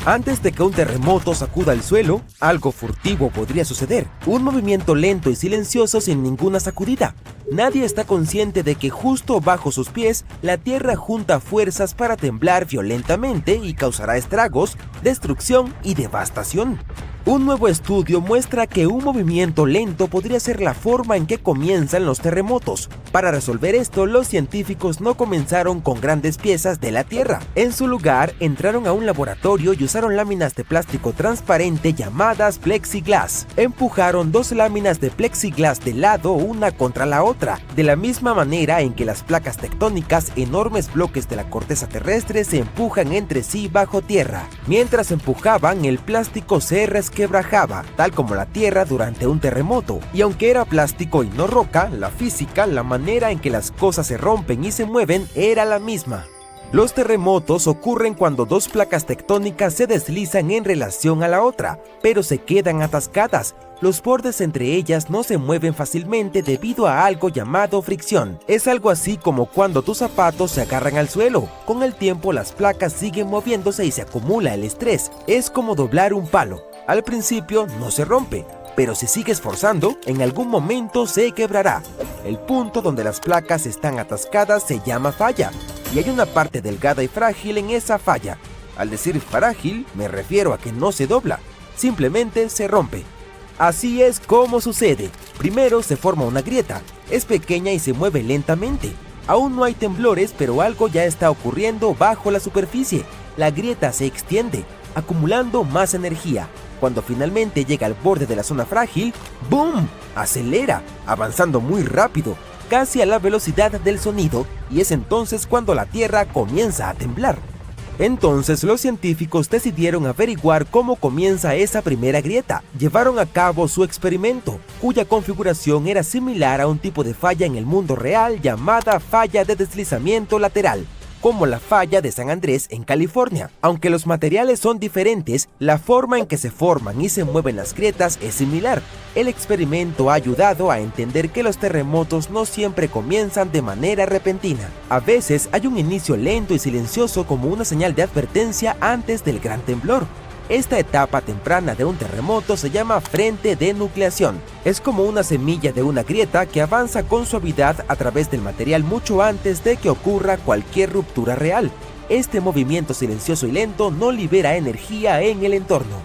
Antes de que un terremoto sacuda el suelo, algo furtivo podría suceder. Un movimiento lento y silencioso sin ninguna sacudida. Nadie está consciente de que justo bajo sus pies, la tierra junta fuerzas para temblar violentamente y causará estragos, destrucción y devastación. Un nuevo estudio muestra que un movimiento lento podría ser la forma en que comienzan los terremotos. Para resolver esto, los científicos no comenzaron con grandes piezas de la Tierra. En su lugar, entraron a un laboratorio y usaron láminas de plástico transparente llamadas plexiglas. Empujaron dos láminas de plexiglas de lado una contra la otra, de la misma manera en que las placas tectónicas, enormes bloques de la corteza terrestre, se empujan entre sí bajo tierra. Mientras empujaban, el plástico se resquebrajaba, tal como la Tierra durante un terremoto. Y aunque era plástico y no roca, la física, la manera en que las cosas se rompen y se mueven, era la misma. Los terremotos ocurren cuando dos placas tectónicas se deslizan en relación a la otra, pero se quedan atascadas. Los bordes entre ellas no se mueven fácilmente debido a algo llamado fricción. Es algo así como cuando tus zapatos se agarran al suelo. Con el tiempo las placas siguen moviéndose y se acumula el estrés. Es como doblar un palo. Al principio no se rompe, pero si sigues forzando, en algún momento se quebrará. El punto donde las placas están atascadas se llama falla, y hay una parte delgada y frágil en esa falla. Al decir frágil, me refiero a que no se dobla, simplemente se rompe. Así es como sucede. Primero se forma una grieta, es pequeña y se mueve lentamente. Aún no hay temblores, pero algo ya está ocurriendo bajo la superficie. La grieta se extiende, acumulando más energía. Cuando finalmente llega al borde de la zona frágil, ¡boom!, acelera, avanzando muy rápido, casi a la velocidad del sonido, y es entonces cuando la Tierra comienza a temblar. Entonces los científicos decidieron averiguar cómo comienza esa primera grieta. Llevaron a cabo su experimento, cuya configuración era similar a un tipo de falla en el mundo real llamada falla de deslizamiento lateral, como la falla de San Andrés en California. Aunque los materiales son diferentes, la forma en que se forman y se mueven las grietas es similar. El experimento ha ayudado a entender que los terremotos no siempre comienzan de manera repentina. A veces hay un inicio lento y silencioso como una señal de advertencia antes del gran temblor. Esta etapa temprana de un terremoto se llama frente de nucleación. Es como una semilla de una grieta que avanza con suavidad a través del material mucho antes de que ocurra cualquier ruptura real. Este movimiento silencioso y lento no libera energía en el entorno.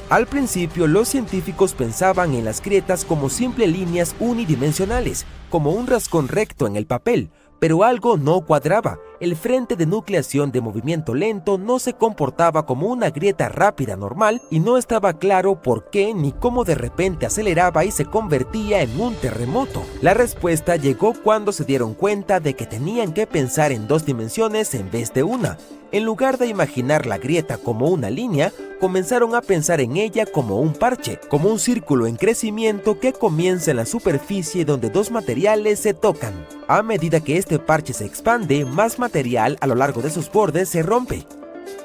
Al principio, los científicos pensaban en las grietas como simples líneas unidimensionales, como un rascón recto en el papel, pero algo no cuadraba. El frente de nucleación de movimiento lento no se comportaba como una grieta rápida normal y no estaba claro por qué ni cómo de repente aceleraba y se convertía en un terremoto. La respuesta llegó cuando se dieron cuenta de que tenían que pensar en dos dimensiones en vez de una. En lugar de imaginar la grieta como una línea, comenzaron a pensar en ella como un parche, como un círculo en crecimiento que comienza en la superficie donde dos materiales se tocan. A medida que este parche se expande, más material a lo largo de sus bordes se rompe.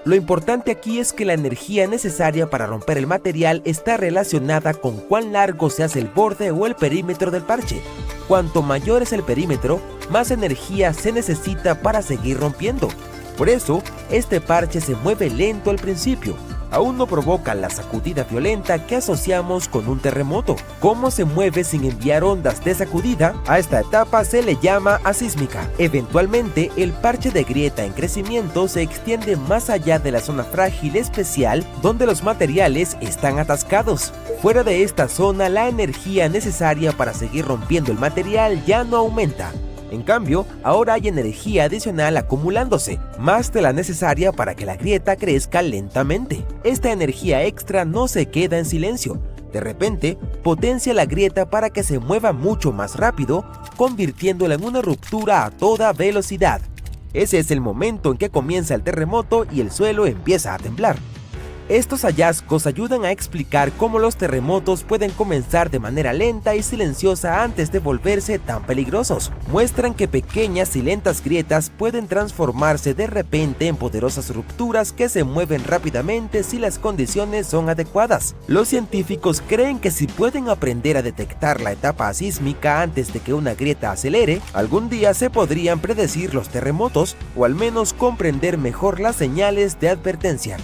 Lo importante aquí es que la energía necesaria para romper el material está relacionada con cuán largo se hace el borde o el perímetro del parche. Cuanto mayor es el perímetro, más energía se necesita para seguir rompiendo. Por eso, este parche se mueve lento al principio. Aún no provoca la sacudida violenta que asociamos con un terremoto. ¿Cómo se mueve sin enviar ondas de sacudida? A esta etapa se le llama asísmica. Eventualmente, el parche de grieta en crecimiento se extiende más allá de la zona frágil especial donde los materiales están atascados. Fuera de esta zona, la energía necesaria para seguir rompiendo el material ya no aumenta. En cambio, ahora hay energía adicional acumulándose, más de la necesaria para que la grieta crezca lentamente. Esta energía extra no se queda en silencio. De repente, potencia la grieta para que se mueva mucho más rápido, convirtiéndola en una ruptura a toda velocidad. Ese es el momento en que comienza el terremoto y el suelo empieza a temblar. Estos hallazgos ayudan a explicar cómo los terremotos pueden comenzar de manera lenta y silenciosa antes de volverse tan peligrosos. Muestran que pequeñas y lentas grietas pueden transformarse de repente en poderosas rupturas que se mueven rápidamente si las condiciones son adecuadas. Los científicos creen que si pueden aprender a detectar la etapa sísmica antes de que una grieta acelere, algún día se podrían predecir los terremotos o al menos comprender mejor las señales de advertencia.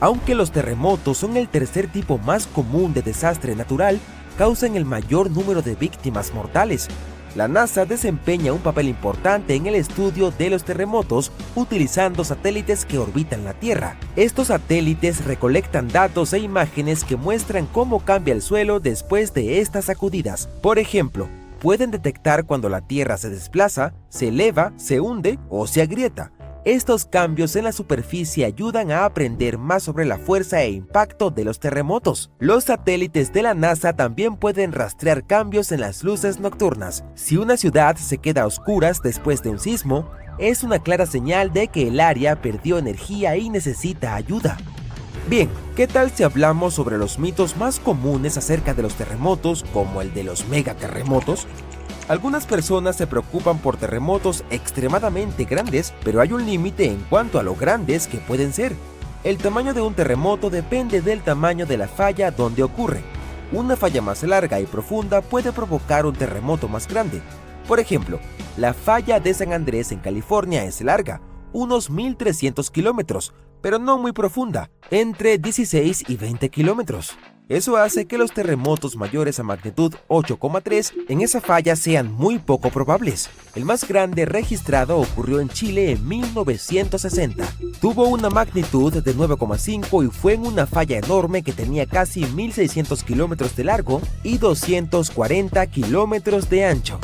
Aunque los terremotos son el tercer tipo más común de desastre natural, causan el mayor número de víctimas mortales. La NASA desempeña un papel importante en el estudio de los terremotos utilizando satélites que orbitan la Tierra. Estos satélites recolectan datos e imágenes que muestran cómo cambia el suelo después de estas sacudidas. Por ejemplo, pueden detectar cuando la Tierra se desplaza, se eleva, se hunde o se agrieta. Estos cambios en la superficie ayudan a aprender más sobre la fuerza e impacto de los terremotos. Los satélites de la NASA también pueden rastrear cambios en las luces nocturnas. Si una ciudad se queda a oscuras después de un sismo, es una clara señal de que el área perdió energía y necesita ayuda. Bien, ¿qué tal si hablamos sobre los mitos más comunes acerca de los terremotos, como el de los megaterremotos? Algunas personas se preocupan por terremotos extremadamente grandes, pero hay un límite en cuanto a lo grandes que pueden ser. El tamaño de un terremoto depende del tamaño de la falla donde ocurre. Una falla más larga y profunda puede provocar un terremoto más grande. Por ejemplo, la falla de San Andrés en California es larga, unos 1.300 kilómetros, pero no muy profunda, entre 16 y 20 kilómetros. Eso hace que los terremotos mayores a magnitud 8,3 en esa falla sean muy poco probables. El más grande registrado ocurrió en Chile en 1960. Tuvo una magnitud de 9,5 y fue en una falla enorme que tenía casi 1.600 kilómetros de largo y 240 kilómetros de ancho.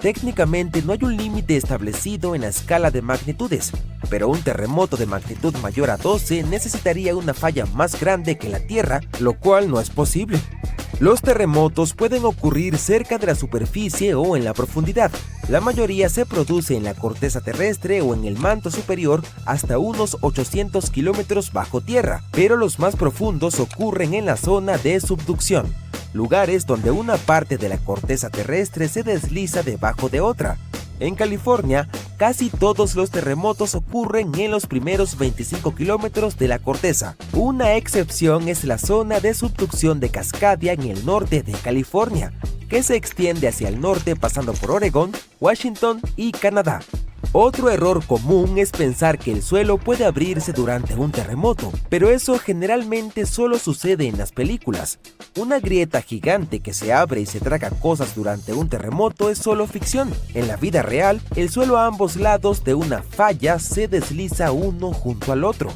Técnicamente no hay un límite establecido en la escala de magnitudes, pero un terremoto de magnitud mayor a 12 necesitaría una falla más grande que la Tierra, lo cual no es posible. Los terremotos pueden ocurrir cerca de la superficie o en la profundidad. La mayoría se produce en la corteza terrestre o en el manto superior hasta unos 800 kilómetros bajo tierra, pero los más profundos ocurren en la zona de subducción, lugares donde una parte de la corteza terrestre se desliza debajo de otra. En California, casi todos los terremotos ocurren en los primeros 25 kilómetros de la corteza. Una excepción es la zona de subducción de Cascadia en el norte de California, que se extiende hacia el norte pasando por Oregón, Washington y Canadá. Otro error común es pensar que el suelo puede abrirse durante un terremoto, pero eso generalmente solo sucede en las películas. Una grieta gigante que se abre y se traga cosas durante un terremoto es solo ficción. En la vida real, el suelo a ambos lados de una falla se desliza uno junto al otro.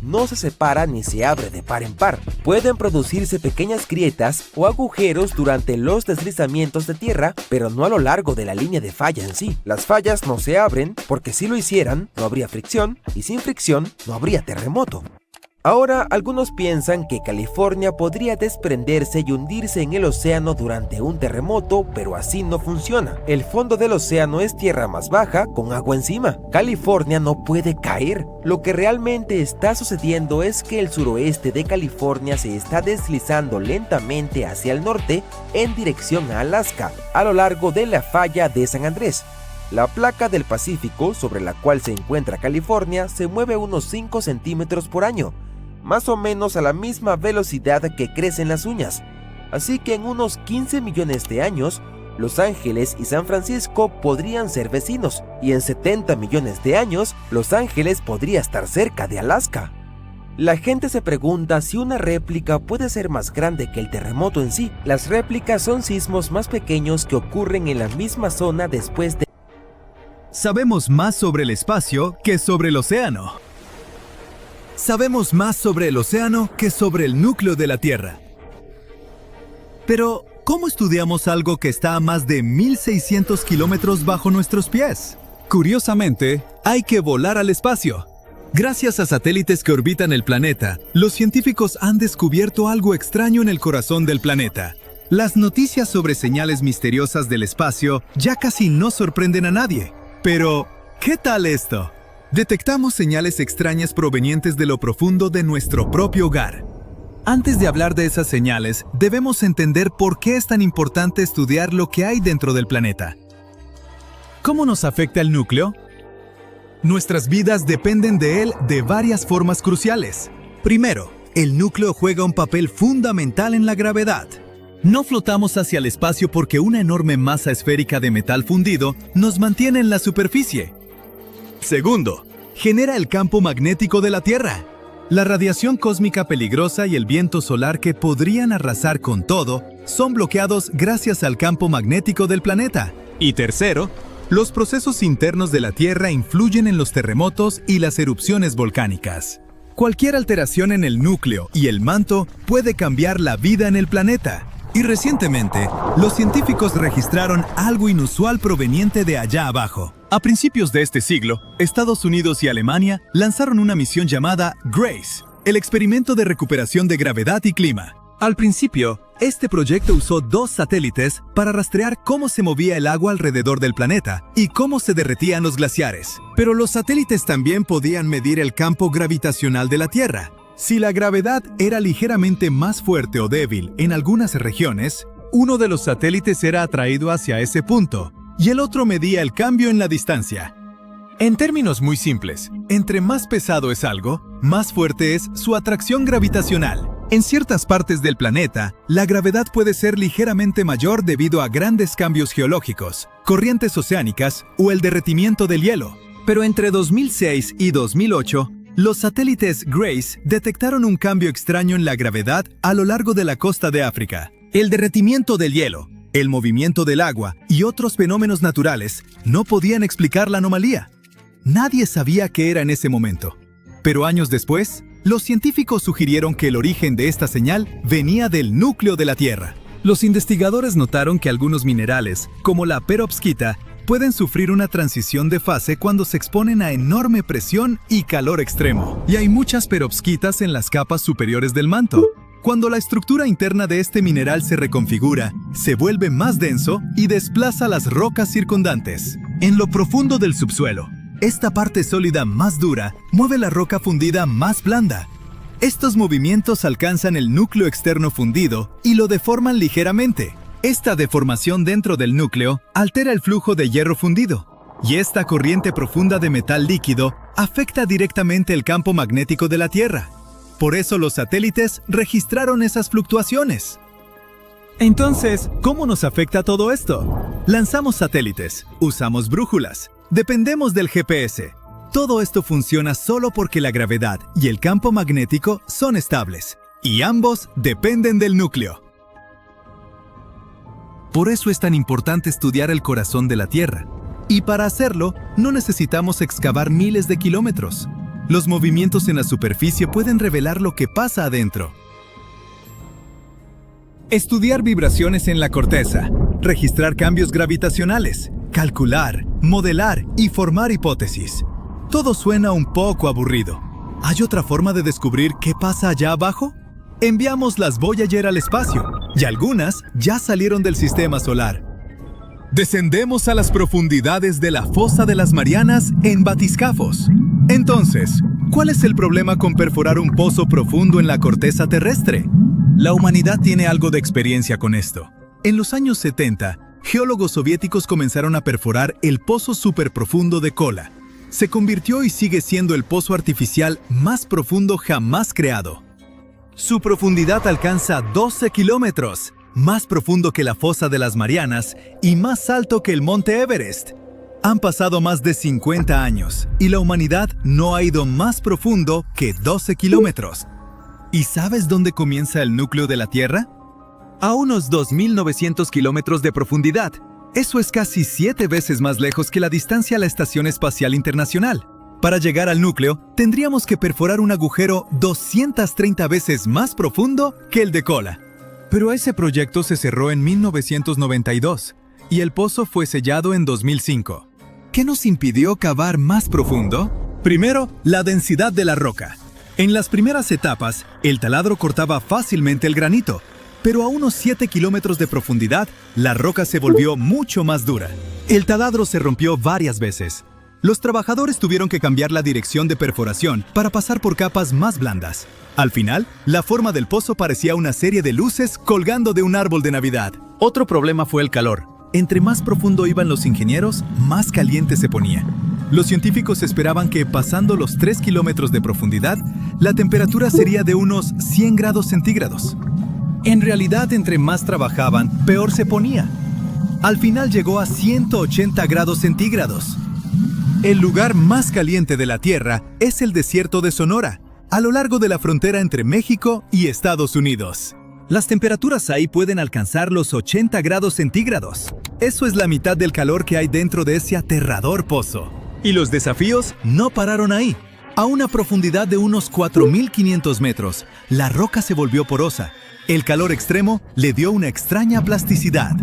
No se separa ni se abre de par en par. Pueden producirse pequeñas grietas o agujeros durante los deslizamientos de tierra, pero no a lo largo de la línea de falla en sí. Las fallas no se abren porque si lo hicieran, no habría fricción y sin fricción no habría terremoto. Ahora, algunos piensan que California podría desprenderse y hundirse en el océano durante un terremoto, pero así no funciona. El fondo del océano es tierra más baja, con agua encima. California no puede caer. Lo que realmente está sucediendo es que el suroeste de California se está deslizando lentamente hacia el norte en dirección a Alaska, a lo largo de la falla de San Andrés. La placa del Pacífico, sobre la cual se encuentra California, se mueve unos 5 centímetros por año, más o menos a la misma velocidad que crecen las uñas. Así que en unos 15 millones de años, Los Ángeles y San Francisco podrían ser vecinos, y en 70 millones de años, Los Ángeles podría estar cerca de Alaska. La gente se pregunta si una réplica puede ser más grande que el terremoto en sí. Las réplicas son sismos más pequeños que ocurren en la misma zona después de... Sabemos más sobre el espacio que sobre el océano. Sabemos más sobre el océano que sobre el núcleo de la Tierra. Pero, ¿cómo estudiamos algo que está a más de 1.600 kilómetros bajo nuestros pies? Curiosamente, hay que volar al espacio. Gracias a satélites que orbitan el planeta, los científicos han descubierto algo extraño en el corazón del planeta. Las noticias sobre señales misteriosas del espacio ya casi no sorprenden a nadie. Pero, ¿qué tal esto? Detectamos señales extrañas provenientes de lo profundo de nuestro propio hogar. Antes de hablar de esas señales, debemos entender por qué es tan importante estudiar lo que hay dentro del planeta. ¿Cómo nos afecta el núcleo? Nuestras vidas dependen de él de varias formas cruciales. Primero, el núcleo juega un papel fundamental en la gravedad. No flotamos hacia el espacio porque una enorme masa esférica de metal fundido nos mantiene en la superficie. Segundo, genera el campo magnético de la Tierra. La radiación cósmica peligrosa y el viento solar que podrían arrasar con todo son bloqueados gracias al campo magnético del planeta. Y tercero, los procesos internos de la Tierra influyen en los terremotos y las erupciones volcánicas. Cualquier alteración en el núcleo y el manto puede cambiar la vida en el planeta. Y recientemente, los científicos registraron algo inusual proveniente de allá abajo. A principios de este siglo, Estados Unidos y Alemania lanzaron una misión llamada GRACE, el experimento de recuperación de gravedad y clima. Al principio, este proyecto usó 2 satélites para rastrear cómo se movía el agua alrededor del planeta y cómo se derretían los glaciares. Pero los satélites también podían medir el campo gravitacional de la Tierra. Si la gravedad era ligeramente más fuerte o débil en algunas regiones, uno de los satélites era atraído hacia ese punto y el otro medía el cambio en la distancia. En términos muy simples, entre más pesado es algo, más fuerte es su atracción gravitacional. En ciertas partes del planeta, la gravedad puede ser ligeramente mayor debido a grandes cambios geológicos, corrientes oceánicas o el derretimiento del hielo. Pero entre 2006 y 2008, los satélites GRACE detectaron un cambio extraño en la gravedad a lo largo de la costa de África. El derretimiento del hielo, el movimiento del agua y otros fenómenos naturales no podían explicar la anomalía. Nadie sabía qué era en ese momento. Pero años después, los científicos sugirieron que el origen de esta señal venía del núcleo de la Tierra. Los investigadores notaron que algunos minerales, como la perovskita, pueden sufrir una transición de fase cuando se exponen a enorme presión y calor extremo. Y hay muchas perovskitas en las capas superiores del manto. Cuando la estructura interna de este mineral se reconfigura, se vuelve más denso y desplaza las rocas circundantes. En lo profundo del subsuelo, esta parte sólida más dura mueve la roca fundida más blanda. Estos movimientos alcanzan el núcleo externo fundido y lo deforman ligeramente. Esta deformación dentro del núcleo altera el flujo de hierro fundido, y esta corriente profunda de metal líquido afecta directamente el campo magnético de la Tierra. Por eso los satélites registraron esas fluctuaciones. Entonces, ¿cómo nos afecta todo esto? Lanzamos satélites, usamos brújulas, dependemos del GPS. Todo esto funciona solo porque la gravedad y el campo magnético son estables, y ambos dependen del núcleo. Por eso es tan importante estudiar el corazón de la Tierra. Y para hacerlo, no necesitamos excavar miles de kilómetros. Los movimientos en la superficie pueden revelar lo que pasa adentro. Estudiar vibraciones en la corteza, registrar cambios gravitacionales, calcular, modelar y formar hipótesis. Todo suena un poco aburrido. ¿Hay otra forma de descubrir qué pasa allá abajo? Enviamos las Voyager al espacio, y algunas ya salieron del sistema solar. Descendemos a las profundidades de la fosa de las Marianas en batiscafos. Entonces, ¿cuál es el problema con perforar un pozo profundo en la corteza terrestre? La humanidad tiene algo de experiencia con esto. En los años 70, geólogos soviéticos comenzaron a perforar el pozo superprofundo de Kola. Se convirtió y sigue siendo el pozo artificial más profundo jamás creado. Su profundidad alcanza 12 kilómetros, más profundo que la fosa de las Marianas y más alto que el monte Everest. Han pasado más de 50 años y la humanidad no ha ido más profundo que 12 kilómetros. ¿Y sabes dónde comienza el núcleo de la Tierra? A unos 2.900 kilómetros de profundidad. Eso es casi 7 veces más lejos que la distancia a la Estación Espacial Internacional. Para llegar al núcleo, tendríamos que perforar un agujero 230 veces más profundo que el de Kola. Pero ese proyecto se cerró en 1992 y el pozo fue sellado en 2005. ¿Qué nos impidió cavar más profundo? Primero, la densidad de la roca. En las primeras etapas, el taladro cortaba fácilmente el granito, pero a unos 7 kilómetros de profundidad, la roca se volvió mucho más dura. El taladro se rompió varias veces. Los trabajadores tuvieron que cambiar la dirección de perforación para pasar por capas más blandas. Al final, la forma del pozo parecía una serie de luces colgando de un árbol de Navidad. Otro problema fue el calor. Entre más profundo iban los ingenieros, más caliente se ponía. Los científicos esperaban que, pasando los 3 kilómetros de profundidad, la temperatura sería de unos 100 grados centígrados. En realidad, entre más trabajaban, peor se ponía. Al final llegó a 180 grados centígrados. El lugar más caliente de la Tierra es el desierto de Sonora, a lo largo de la frontera entre México y Estados Unidos. Las temperaturas ahí pueden alcanzar los 80 grados centígrados. Eso es la mitad del calor que hay dentro de ese aterrador pozo. Y los desafíos no pararon ahí. A una profundidad de unos 4.500 metros, la roca se volvió porosa. El calor extremo le dio una extraña plasticidad.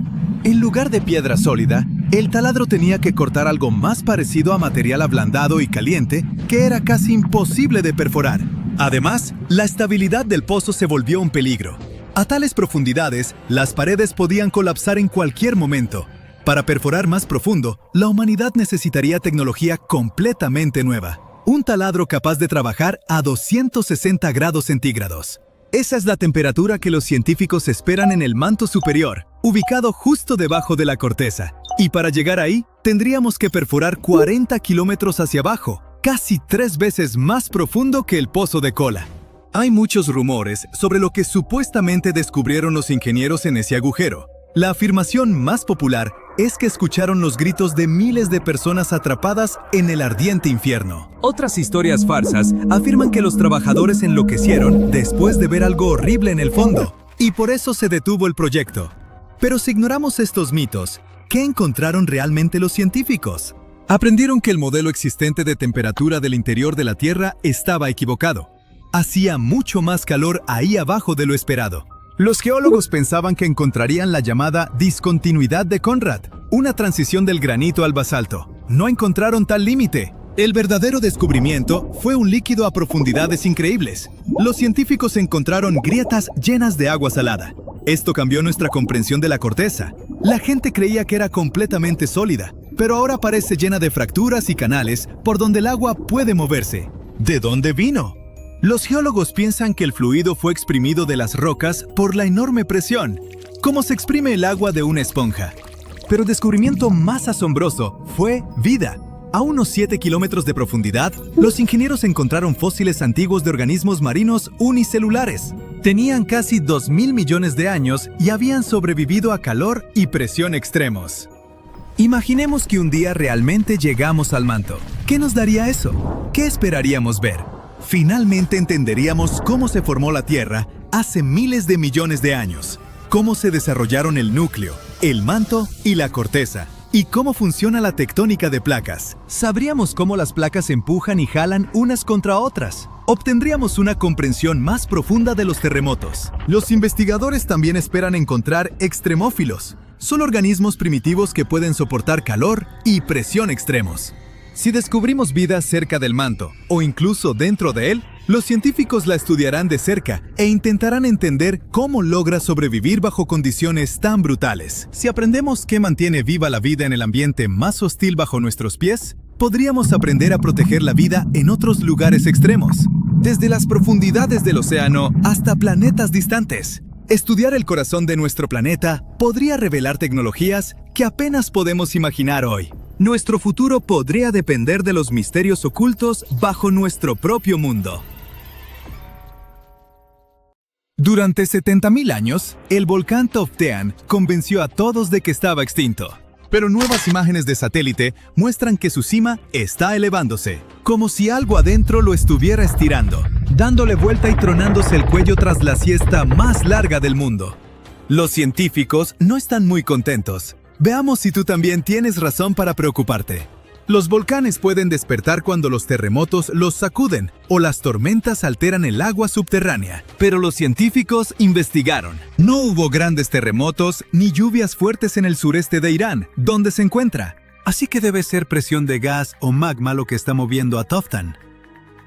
En lugar de piedra sólida, el taladro tenía que cortar algo más parecido a material ablandado y caliente que era casi imposible de perforar. Además, la estabilidad del pozo se volvió un peligro. A tales profundidades, las paredes podían colapsar en cualquier momento. Para perforar más profundo, la humanidad necesitaría tecnología completamente nueva. Un taladro capaz de trabajar a 260 grados centígrados. Esa es la temperatura que los científicos esperan en el manto superior, ubicado justo debajo de la corteza. Y para llegar ahí, tendríamos que perforar 40 kilómetros hacia abajo, casi 3 veces más profundo que el pozo de Kola. Hay muchos rumores sobre lo que supuestamente descubrieron los ingenieros en ese agujero. La afirmación más popular es que escucharon los gritos de miles de personas atrapadas en el ardiente infierno. Otras historias falsas afirman que los trabajadores enloquecieron después de ver algo horrible en el fondo, y por eso se detuvo el proyecto. Pero si ignoramos estos mitos, ¿qué encontraron realmente los científicos? Aprendieron que el modelo existente de temperatura del interior de la Tierra estaba equivocado. Hacía mucho más calor ahí abajo de lo esperado. Los geólogos pensaban que encontrarían la llamada discontinuidad de Conrad, una transición del granito al basalto. No encontraron tal límite. El verdadero descubrimiento fue un líquido a profundidades increíbles. Los científicos encontraron grietas llenas de agua salada. Esto cambió nuestra comprensión de la corteza. La gente creía que era completamente sólida, pero ahora parece llena de fracturas y canales por donde el agua puede moverse. ¿De dónde vino? Los geólogos piensan que el fluido fue exprimido de las rocas por la enorme presión, como se exprime el agua de una esponja. Pero el descubrimiento más asombroso fue vida. A unos 7 kilómetros de profundidad, los ingenieros encontraron fósiles antiguos de organismos marinos unicelulares. Tenían casi 2.000 millones de años y habían sobrevivido a calor y presión extremos. Imaginemos que un día realmente llegamos al manto. ¿Qué nos daría eso? ¿Qué esperaríamos ver? Finalmente entenderíamos cómo se formó la Tierra hace miles de millones de años, cómo se desarrollaron el núcleo, el manto y la corteza, y cómo funciona la tectónica de placas. Sabríamos cómo las placas empujan y jalan unas contra otras. Obtendríamos una comprensión más profunda de los terremotos. Los investigadores también esperan encontrar extremófilos. Son organismos primitivos que pueden soportar calor y presión extremos. Si descubrimos vida cerca del manto, o incluso dentro de él, los científicos la estudiarán de cerca e intentarán entender cómo logra sobrevivir bajo condiciones tan brutales. Si aprendemos qué mantiene viva la vida en el ambiente más hostil bajo nuestros pies, podríamos aprender a proteger la vida en otros lugares extremos, desde las profundidades del océano hasta planetas distantes. Estudiar el corazón de nuestro planeta podría revelar tecnologías que apenas podemos imaginar hoy. Nuestro futuro podría depender de los misterios ocultos bajo nuestro propio mundo. Durante 70.000 años, el volcán Toftean convenció a todos de que estaba extinto. Pero nuevas imágenes de satélite muestran que su cima está elevándose, como si algo adentro lo estuviera estirando, dándole vuelta y tronándose el cuello tras la siesta más larga del mundo. Los científicos no están muy contentos. Veamos si tú también tienes razón para preocuparte. Los volcanes pueden despertar cuando los terremotos los sacuden o las tormentas alteran el agua subterránea. Pero los científicos investigaron. No hubo grandes terremotos ni lluvias fuertes en el sureste de Irán, donde se encuentra. Así que debe ser presión de gas o magma lo que está moviendo a Toftan.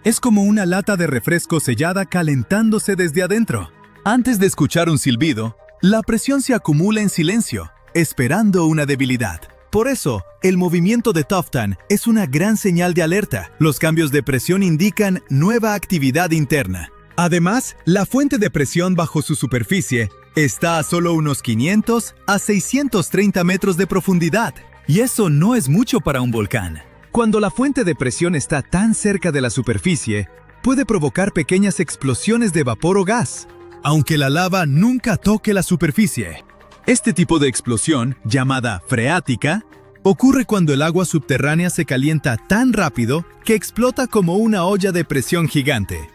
Es como una lata de refresco sellada calentándose desde adentro. Antes de escuchar un silbido, la presión se acumula en silencio, esperando una debilidad. Por eso, el movimiento de Toftan es una gran señal de alerta. Los cambios de presión indican nueva actividad interna. Además, la fuente de presión bajo su superficie está a solo unos 500 a 630 metros de profundidad. Y eso no es mucho para un volcán. Cuando la fuente de presión está tan cerca de la superficie, puede provocar pequeñas explosiones de vapor o gas, aunque la lava nunca toque la superficie. Este tipo de explosión, llamada freática, ocurre cuando el agua subterránea se calienta tan rápido que explota como una olla de presión gigante.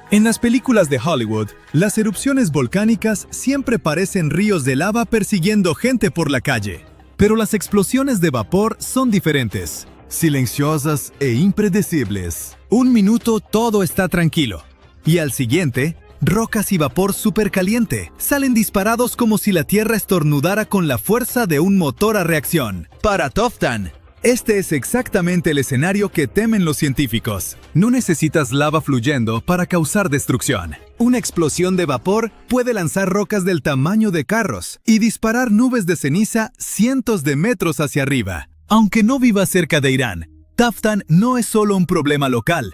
En las películas de Hollywood, las erupciones volcánicas siempre parecen ríos de lava persiguiendo gente por la calle. Pero las explosiones de vapor son diferentes, silenciosas e impredecibles. Un minuto todo está tranquilo, y al siguiente, rocas y vapor supercaliente salen disparados como si la Tierra estornudara con la fuerza de un motor a reacción. Para Toftan, este es exactamente el escenario que temen los científicos. No necesitas lava fluyendo para causar destrucción. Una explosión de vapor puede lanzar rocas del tamaño de carros y disparar nubes de ceniza cientos de metros hacia arriba. Aunque no viva cerca de Irán, Toftan no es solo un problema local.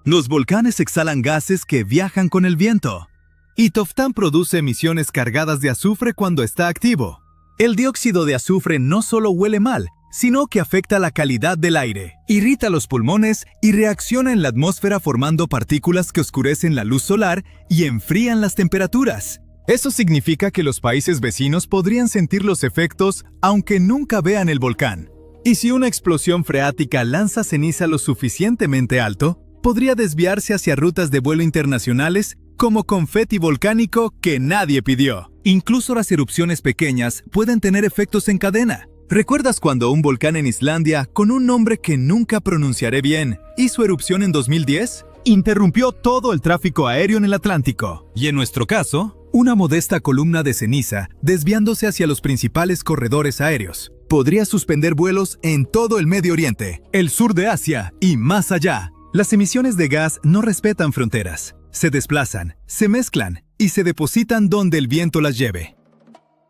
Los volcanes exhalan gases que viajan con el viento, y Toftan produce emisiones cargadas de azufre cuando está activo. El dióxido de azufre no solo huele mal, sino que afecta la calidad del aire, irrita los pulmones y reacciona en la atmósfera formando partículas que oscurecen la luz solar y enfrían las temperaturas. Eso significa que los países vecinos podrían sentir los efectos aunque nunca vean el volcán. Y si una explosión freática lanza ceniza lo suficientemente alto, podría desviarse hacia rutas de vuelo internacionales como confeti volcánico que nadie pidió. Incluso las erupciones pequeñas pueden tener efectos en cadena. ¿Recuerdas cuando un volcán en Islandia, con un nombre que nunca pronunciaré bien, hizo erupción en 2010? Interrumpió todo el tráfico aéreo en el Atlántico. Y en nuestro caso, una modesta columna de ceniza, desviándose hacia los principales corredores aéreos, podría suspender vuelos en todo el Medio Oriente, el sur de Asia y más allá. Las emisiones de gas no respetan fronteras. Se desplazan, se mezclan y se depositan donde el viento las lleve.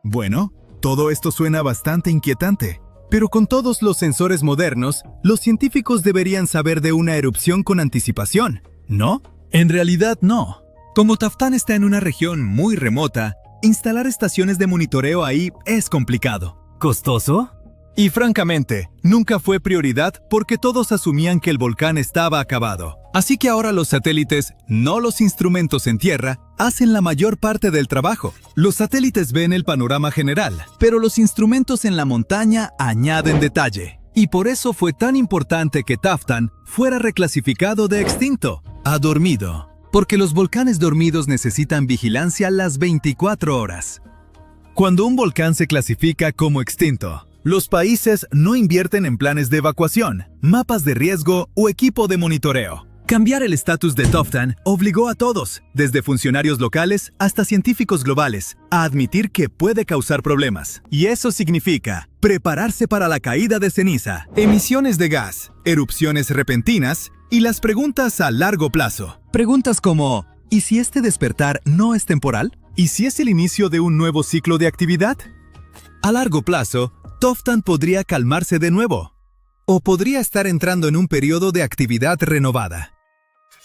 Bueno, todo esto suena bastante inquietante, pero con todos los sensores modernos, los científicos deberían saber de una erupción con anticipación, ¿no? En realidad no. Como Toftan está en una región muy remota, instalar estaciones de monitoreo ahí es complicado. ¿Costoso? Y francamente, nunca fue prioridad porque todos asumían que el volcán estaba acabado. Así que ahora los satélites, no los instrumentos en tierra, hacen la mayor parte del trabajo. Los satélites ven el panorama general, pero los instrumentos en la montaña añaden detalle. Y por eso fue tan importante que Toftan fuera reclasificado de extinto a dormido. Porque los volcanes dormidos necesitan vigilancia las 24 horas. Cuando un volcán se clasifica como extinto, los países no invierten en planes de evacuación, mapas de riesgo o equipo de monitoreo. Cambiar el estatus de Toftan obligó a todos, desde funcionarios locales hasta científicos globales, a admitir que puede causar problemas. Y eso significa prepararse para la caída de ceniza, emisiones de gas, erupciones repentinas y las preguntas a largo plazo. Preguntas como, ¿y si este despertar no es temporal? ¿Y si es el inicio de un nuevo ciclo de actividad? A largo plazo, Toftan podría calmarse de nuevo, o podría estar entrando en un periodo de actividad renovada.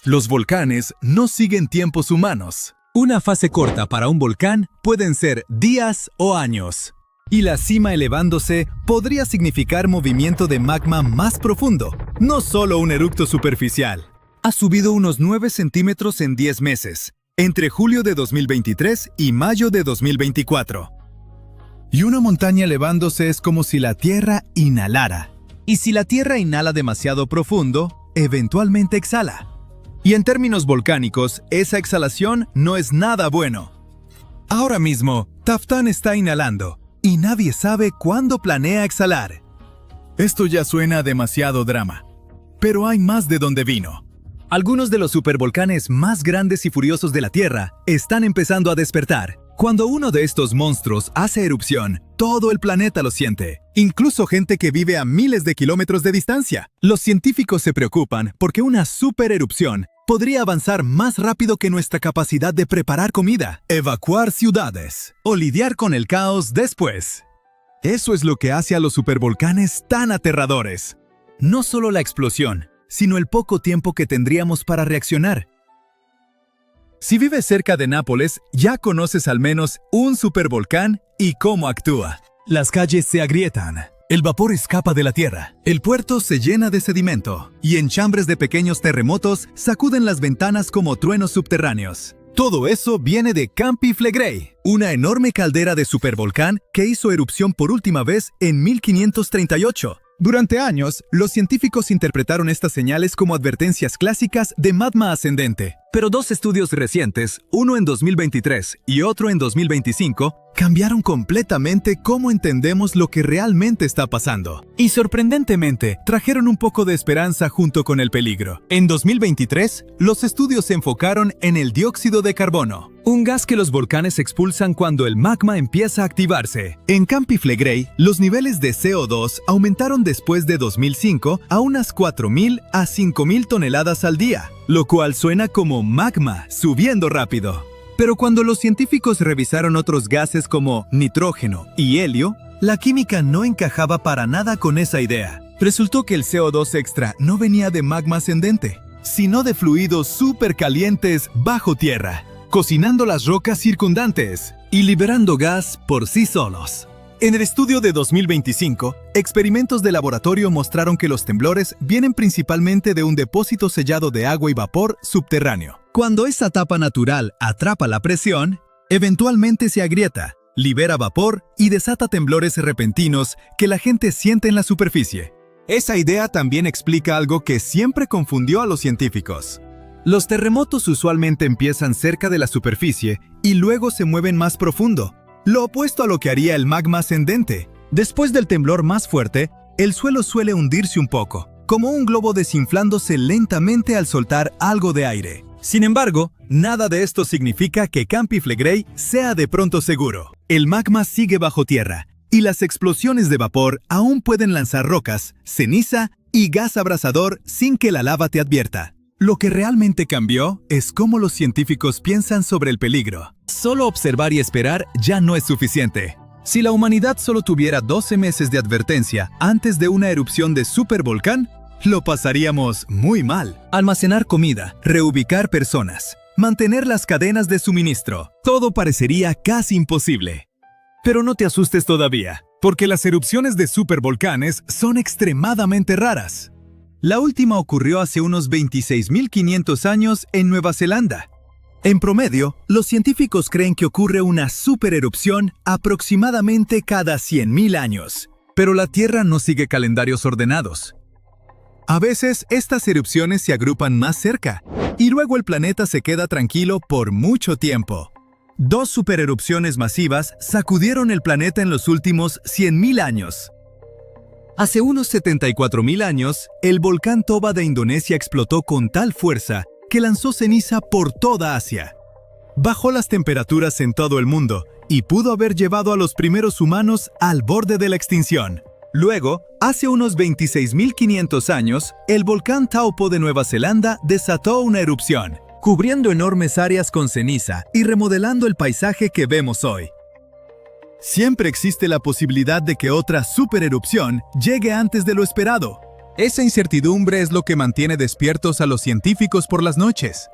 Los volcanes no siguen tiempos humanos. Una fase corta para un volcán pueden ser días o años. Y la cima elevándose podría significar movimiento de magma más profundo, no solo un eructo superficial. Ha subido unos 9 centímetros en 10 meses, entre julio de 2023 y mayo de 2024. Y una montaña elevándose es como si la Tierra inhalara. Y si la Tierra inhala demasiado profundo, eventualmente exhala. Y en términos volcánicos, esa exhalación no es nada bueno. Ahora mismo, Toftan está inhalando, y nadie sabe cuándo planea exhalar. Esto ya suena a demasiado drama. Pero hay más de dónde vino. Algunos de los supervolcanes más grandes y furiosos de la Tierra están empezando a despertar. Cuando uno de estos monstruos hace erupción, todo el planeta lo siente, incluso gente que vive a miles de kilómetros de distancia. Los científicos se preocupan porque una supererupción podría avanzar más rápido que nuestra capacidad de preparar comida, evacuar ciudades o lidiar con el caos después. Eso es lo que hace a los supervolcanes tan aterradores. No solo la explosión, sino el poco tiempo que tendríamos para reaccionar. Si vives cerca de Nápoles, ya conoces al menos un supervolcán y cómo actúa. Las calles se agrietan, el vapor escapa de la tierra, el puerto se llena de sedimento y enchambres de pequeños terremotos sacuden las ventanas como truenos subterráneos. Todo eso viene de Campi Flegrei, una enorme caldera de supervolcán que hizo erupción por última vez en 1538. Durante años, los científicos interpretaron estas señales como advertencias clásicas de magma ascendente. Pero dos estudios recientes, uno en 2023 y otro en 2025, cambiaron completamente cómo entendemos lo que realmente está pasando. Y sorprendentemente, trajeron un poco de esperanza junto con el peligro. En 2023, los estudios se enfocaron en el dióxido de carbono, un gas que los volcanes expulsan cuando el magma empieza a activarse. En Campi Flegrei, los niveles de CO2 aumentaron después de 2005 a unas 4.000 a 5.000 toneladas al día, lo cual suena como magma subiendo rápido. Pero cuando los científicos revisaron otros gases como nitrógeno y helio, la química no encajaba para nada con esa idea. Resultó que el CO2 extra no venía de magma ascendente, sino de fluidos supercalientes bajo tierra, cocinando las rocas circundantes y liberando gas por sí solos. En el estudio de 2025, experimentos de laboratorio mostraron que los temblores vienen principalmente de un depósito sellado de agua y vapor subterráneo. Cuando esa tapa natural atrapa la presión, eventualmente se agrieta, libera vapor y desata temblores repentinos que la gente siente en la superficie. Esa idea también explica algo que siempre confundió a los científicos. Los terremotos usualmente empiezan cerca de la superficie y luego se mueven más profundo, lo opuesto a lo que haría el magma ascendente. Después del temblor más fuerte, el suelo suele hundirse un poco, como un globo desinflándose lentamente al soltar algo de aire. Sin embargo, nada de esto significa que Campi Flegrei sea de pronto seguro. El magma sigue bajo tierra, y las explosiones de vapor aún pueden lanzar rocas, ceniza y gas abrasador sin que la lava te advierta. Lo que realmente cambió es cómo los científicos piensan sobre el peligro. Solo observar y esperar ya no es suficiente. Si la humanidad solo tuviera 12 meses de advertencia antes de una erupción de supervolcán, lo pasaríamos muy mal. Almacenar comida, reubicar personas, mantener las cadenas de suministro, todo parecería casi imposible. Pero no te asustes todavía, porque las erupciones de supervolcanes son extremadamente raras. La última ocurrió hace unos 26.500 años en Nueva Zelanda. En promedio, los científicos creen que ocurre una supererupción aproximadamente cada 100.000 años. Pero la Tierra no sigue calendarios ordenados. A veces, estas erupciones se agrupan más cerca, y luego el planeta se queda tranquilo por mucho tiempo. Dos supererupciones masivas sacudieron el planeta en los últimos 100.000 años. Hace unos 74.000 años, el volcán Toba de Indonesia explotó con tal fuerza que lanzó ceniza por toda Asia. Bajó las temperaturas en todo el mundo y pudo haber llevado a los primeros humanos al borde de la extinción. Luego, hace unos 26.500 años, el volcán Taupo de Nueva Zelanda desató una erupción, cubriendo enormes áreas con ceniza y remodelando el paisaje que vemos hoy. Siempre existe la posibilidad de que otra supererupción llegue antes de lo esperado. Esa incertidumbre es lo que mantiene despiertos a los científicos por las noches.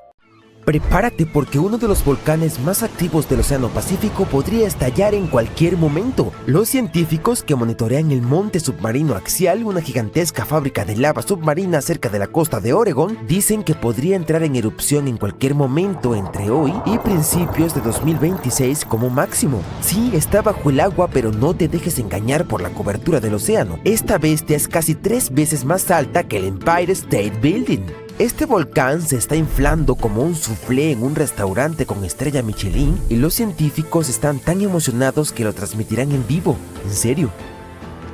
Prepárate porque uno de los volcanes más activos del Océano Pacífico podría estallar en cualquier momento. Los científicos que monitorean el monte submarino axial, una gigantesca fábrica de lava submarina cerca de la costa de Oregón, dicen que podría entrar en erupción en cualquier momento entre hoy y principios de 2026 como máximo. Sí, está bajo el agua, pero no te dejes engañar por la cobertura del océano. Esta bestia es casi 3 veces más alta que el Empire State Building. Este volcán se está inflando como un soufflé en un restaurante con estrella Michelin y los científicos están tan emocionados que lo transmitirán en vivo. En serio.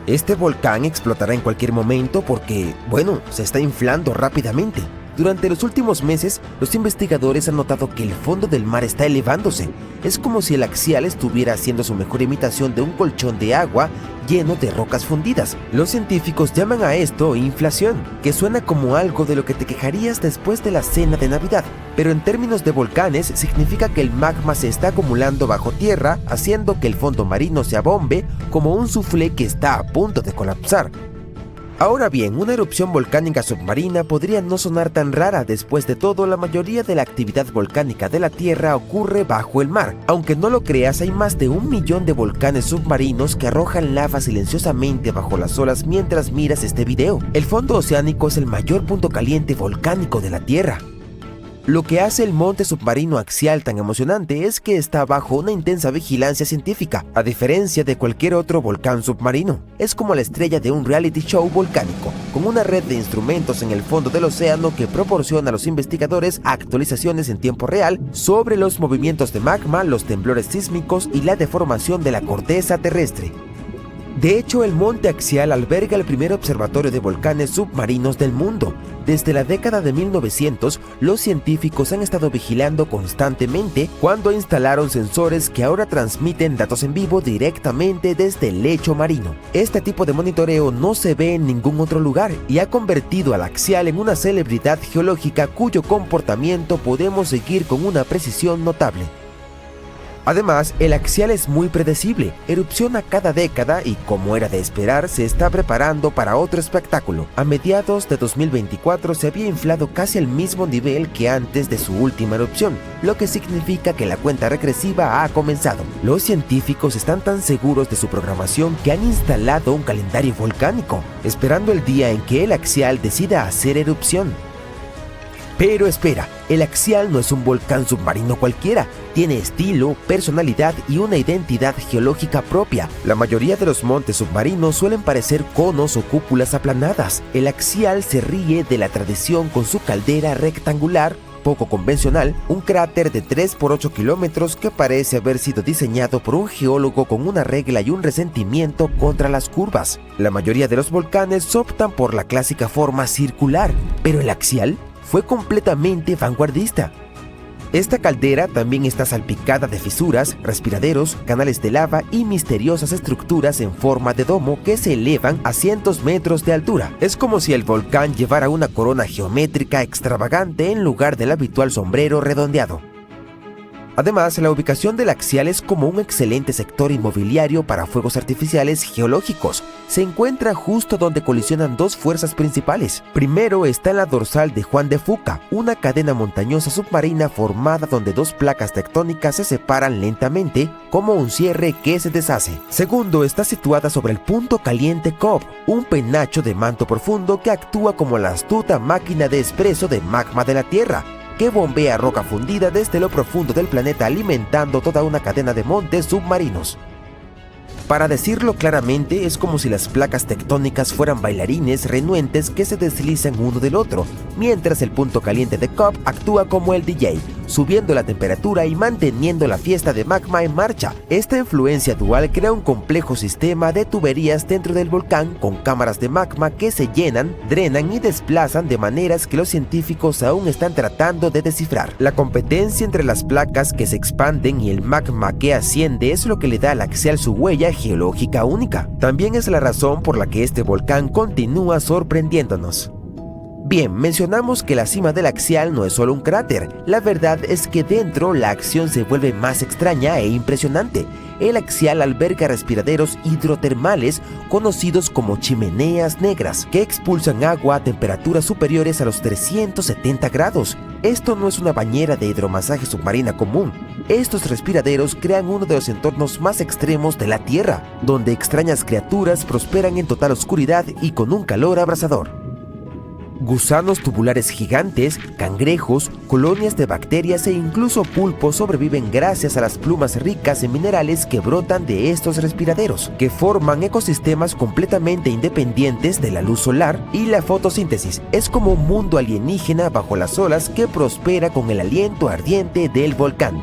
Este volcán explotará en cualquier momento porque, bueno, se está inflando rápidamente. Durante los últimos meses, los investigadores han notado que el fondo del mar está elevándose. Es como si el axial estuviera haciendo su mejor imitación de un colchón de agua lleno de rocas fundidas. Los científicos llaman a esto inflación, que suena como algo de lo que te quejarías después de la cena de Navidad. Pero en términos de volcanes, significa que el magma se está acumulando bajo tierra, haciendo que el fondo marino se abombe como un soufflé que está a punto de colapsar. Ahora bien, una erupción volcánica submarina podría no sonar tan rara. Después de todo, la mayoría de la actividad volcánica de la Tierra ocurre bajo el mar. Aunque no lo creas, hay más de 1 millón de volcanes submarinos que arrojan lava silenciosamente bajo las olas mientras miras este video. El fondo oceánico es el mayor punto caliente volcánico de la Tierra. Lo que hace el monte submarino axial tan emocionante es que está bajo una intensa vigilancia científica, a diferencia de cualquier otro volcán submarino. Es como la estrella de un reality show volcánico, con una red de instrumentos en el fondo del océano que proporciona a los investigadores actualizaciones en tiempo real sobre los movimientos de magma, los temblores sísmicos y la deformación de la corteza terrestre. De hecho, el monte axial alberga el primer observatorio de volcanes submarinos del mundo. Desde la década de 1900, los científicos han estado vigilando constantemente cuando instalaron sensores que ahora transmiten datos en vivo directamente desde el lecho marino. Este tipo de monitoreo no se ve en ningún otro lugar y ha convertido al axial en una celebridad geológica cuyo comportamiento podemos seguir con una precisión notable. Además, el axial es muy predecible, erupciona cada década y, como era de esperar, se está preparando para otro espectáculo. A mediados de 2024 se había inflado casi al mismo nivel que antes de su última erupción, lo que significa que la cuenta regresiva ha comenzado. Los científicos están tan seguros de su programación que han instalado un calendario volcánico, esperando el día en que el axial decida hacer erupción. Pero espera, el axial no es un volcán submarino cualquiera, tiene estilo, personalidad y una identidad geológica propia. La mayoría de los montes submarinos suelen parecer conos o cúpulas aplanadas. El axial se ríe de la tradición con su caldera rectangular, poco convencional, un cráter de 3 por 8 kilómetros que parece haber sido diseñado por un geólogo con una regla y un resentimiento contra las curvas. La mayoría de los volcanes optan por la clásica forma circular, pero el axial fue completamente vanguardista. Esta caldera también está salpicada de fisuras, respiraderos, canales de lava y misteriosas estructuras en forma de domo que se elevan a cientos metros de altura. Es como si el volcán llevara una corona geométrica extravagante en lugar del habitual sombrero redondeado. Además, la ubicación del axial es como un excelente sector inmobiliario para fuegos artificiales geológicos. Se encuentra justo donde colisionan dos fuerzas principales. Primero está en la dorsal de Juan de Fuca, una cadena montañosa submarina formada donde dos placas tectónicas se separan lentamente, como un cierre que se deshace. Segundo, está situada sobre el punto caliente Cobb, un penacho de manto profundo que actúa como la astuta máquina de expreso de magma de la Tierra, que bombea roca fundida desde lo profundo del planeta alimentando toda una cadena de montes submarinos. Para decirlo claramente, es como si las placas tectónicas fueran bailarines renuentes que se deslizan uno del otro, mientras el punto caliente de Cobb actúa como el DJ, subiendo la temperatura y manteniendo la fiesta de magma en marcha. Esta influencia dual crea un complejo sistema de tuberías dentro del volcán con cámaras de magma que se llenan, drenan y desplazan de maneras que los científicos aún están tratando de descifrar. La competencia entre las placas que se expanden y el magma que asciende es lo que le da al axial su huella geológica única. También es la razón por la que este volcán continúa sorprendiéndonos. Bien, mencionamos que la cima del axial no es solo un cráter. La verdad es que dentro la acción se vuelve más extraña e impresionante. El axial alberga respiraderos hidrotermales conocidos como chimeneas negras, que expulsan agua a temperaturas superiores a los 370 grados. Esto no es una bañera de hidromasaje submarina común. Estos respiraderos crean uno de los entornos más extremos de la Tierra, donde extrañas criaturas prosperan en total oscuridad y con un calor abrasador. Gusanos tubulares gigantes, cangrejos, colonias de bacterias e incluso pulpos sobreviven gracias a las plumas ricas en minerales que brotan de estos respiraderos, que forman ecosistemas completamente independientes de la luz solar y la fotosíntesis. Es como un mundo alienígena bajo las olas que prospera con el aliento ardiente del volcán.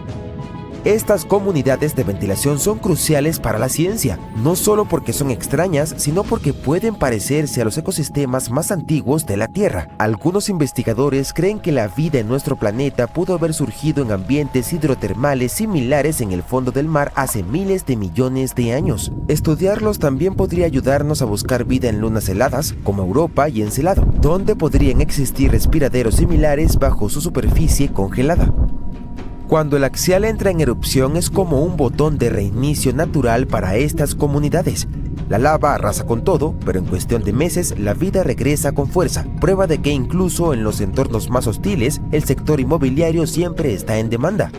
Estas comunidades de ventilación son cruciales para la ciencia, no solo porque son extrañas, sino porque pueden parecerse a los ecosistemas más antiguos de la Tierra. Algunos investigadores creen que la vida en nuestro planeta pudo haber surgido en ambientes hidrotermales similares en el fondo del mar hace miles de millones de años. Estudiarlos también podría ayudarnos a buscar vida en lunas heladas, como Europa y Encelado, donde podrían existir respiraderos similares bajo su superficie congelada. Cuando el axial entra en erupción es como un botón de reinicio natural para estas comunidades. La lava arrasa con todo, pero en cuestión de meses la vida regresa con fuerza, prueba de que incluso en los entornos más hostiles, el sector inmobiliario siempre está en demanda.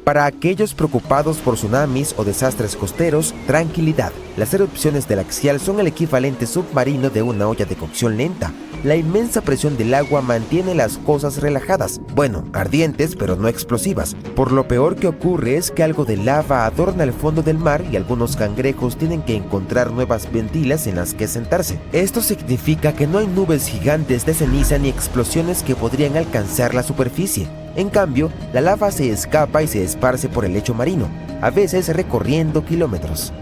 Para aquellos preocupados por tsunamis o desastres costeros, tranquilidad. Las erupciones del axial son el equivalente submarino de una olla de cocción lenta. La inmensa presión del agua mantiene las cosas relajadas, bueno, ardientes pero no explosivas. Por lo peor que ocurre es que algo de lava adorna el fondo del mar y algunos cangrejos tienen que encontrar nuevas ventilas en las que sentarse. Esto significa que no hay nubes gigantes de ceniza ni explosiones que podrían alcanzar la superficie. En cambio, la lava se escapa y se esparce por el lecho marino, a veces recorriendo kilómetros.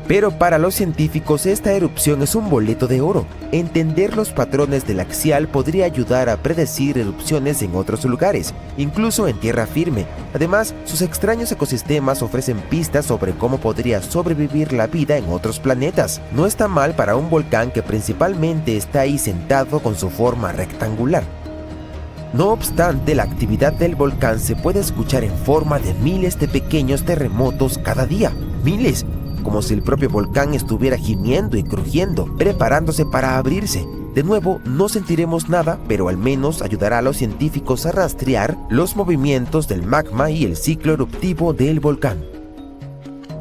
Pero para los científicos esta erupción es un boleto de oro. Entender los patrones del axial podría ayudar a predecir erupciones en otros lugares, incluso en tierra firme. Además, sus extraños ecosistemas ofrecen pistas sobre cómo podría sobrevivir la vida en otros planetas. No está mal para un volcán que principalmente está ahí sentado con su forma rectangular. No obstante, la actividad del volcán se puede escuchar en forma de miles de pequeños terremotos cada día. ¡Miles! Como si el propio volcán estuviera gimiendo y crujiendo, preparándose para abrirse. De nuevo, no sentiremos nada, pero al menos ayudará a los científicos a rastrear los movimientos del magma y el ciclo eruptivo del volcán.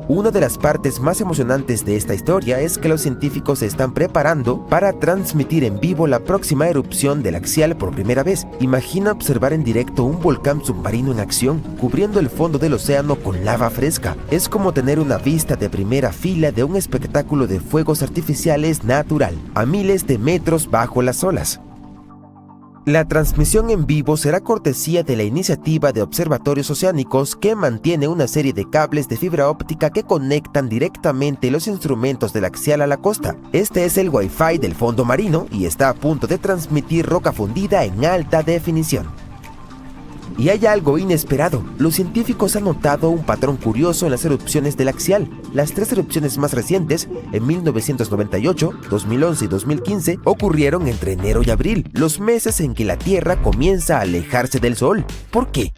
Una de las partes más emocionantes de esta historia es que los científicos se están preparando para transmitir en vivo la próxima erupción del axial por primera vez. Imagina observar en directo un volcán submarino en acción, cubriendo el fondo del océano con lava fresca. Es como tener una vista de primera fila de un espectáculo de fuegos artificiales natural, a miles de metros bajo las olas. La transmisión en vivo será cortesía de la iniciativa de observatorios oceánicos que mantiene una serie de cables de fibra óptica que conectan directamente los instrumentos del axial a la costa. Este es el Wi-Fi del fondo marino y está a punto de transmitir roca fundida en alta definición. Y hay algo inesperado. Los científicos han notado un patrón curioso en las erupciones del axial. Las tres erupciones más recientes, en 1998, 2011 y 2015, ocurrieron entre enero y abril, los meses en que la Tierra comienza a alejarse del Sol. ¿Por qué?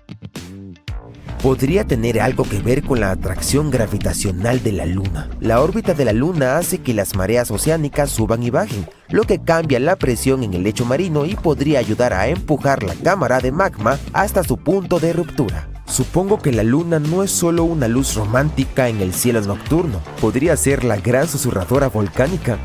Podría tener algo que ver con la atracción gravitacional de la Luna. La órbita de la Luna hace que las mareas oceánicas suban y bajen, lo que cambia la presión en el lecho marino y podría ayudar a empujar la cámara de magma hasta su punto de ruptura. Supongo que la Luna no es solo una luz romántica en el cielo nocturno, podría ser la gran susurradora volcánica.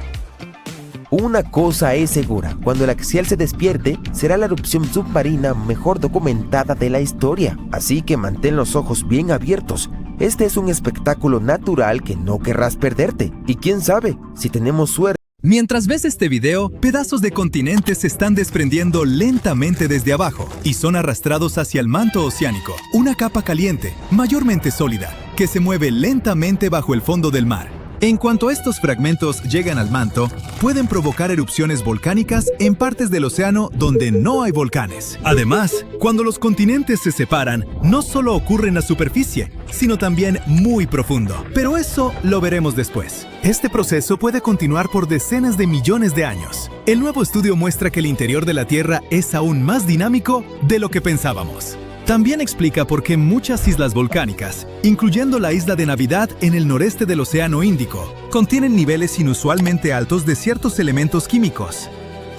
Una cosa es segura, cuando el axial se despierte, será la erupción submarina mejor documentada de la historia, así que mantén los ojos bien abiertos. Este es un espectáculo natural que no querrás perderte, y quién sabe, si tenemos suerte. Mientras ves este video, pedazos de continentes se están desprendiendo lentamente desde abajo y son arrastrados hacia el manto oceánico, una capa caliente, mayormente sólida, que se mueve lentamente bajo el fondo del mar. En cuanto estos fragmentos llegan al manto, pueden provocar erupciones volcánicas en partes del océano donde no hay volcanes. Además, cuando los continentes se separan, no solo ocurre en la superficie, sino también muy profundo. Pero eso lo veremos después. Este proceso puede continuar por decenas de millones de años. El nuevo estudio muestra que el interior de la Tierra es aún más dinámico de lo que pensábamos. También explica por qué muchas islas volcánicas, incluyendo la isla de Navidad en el noreste del Océano Índico, contienen niveles inusualmente altos de ciertos elementos químicos.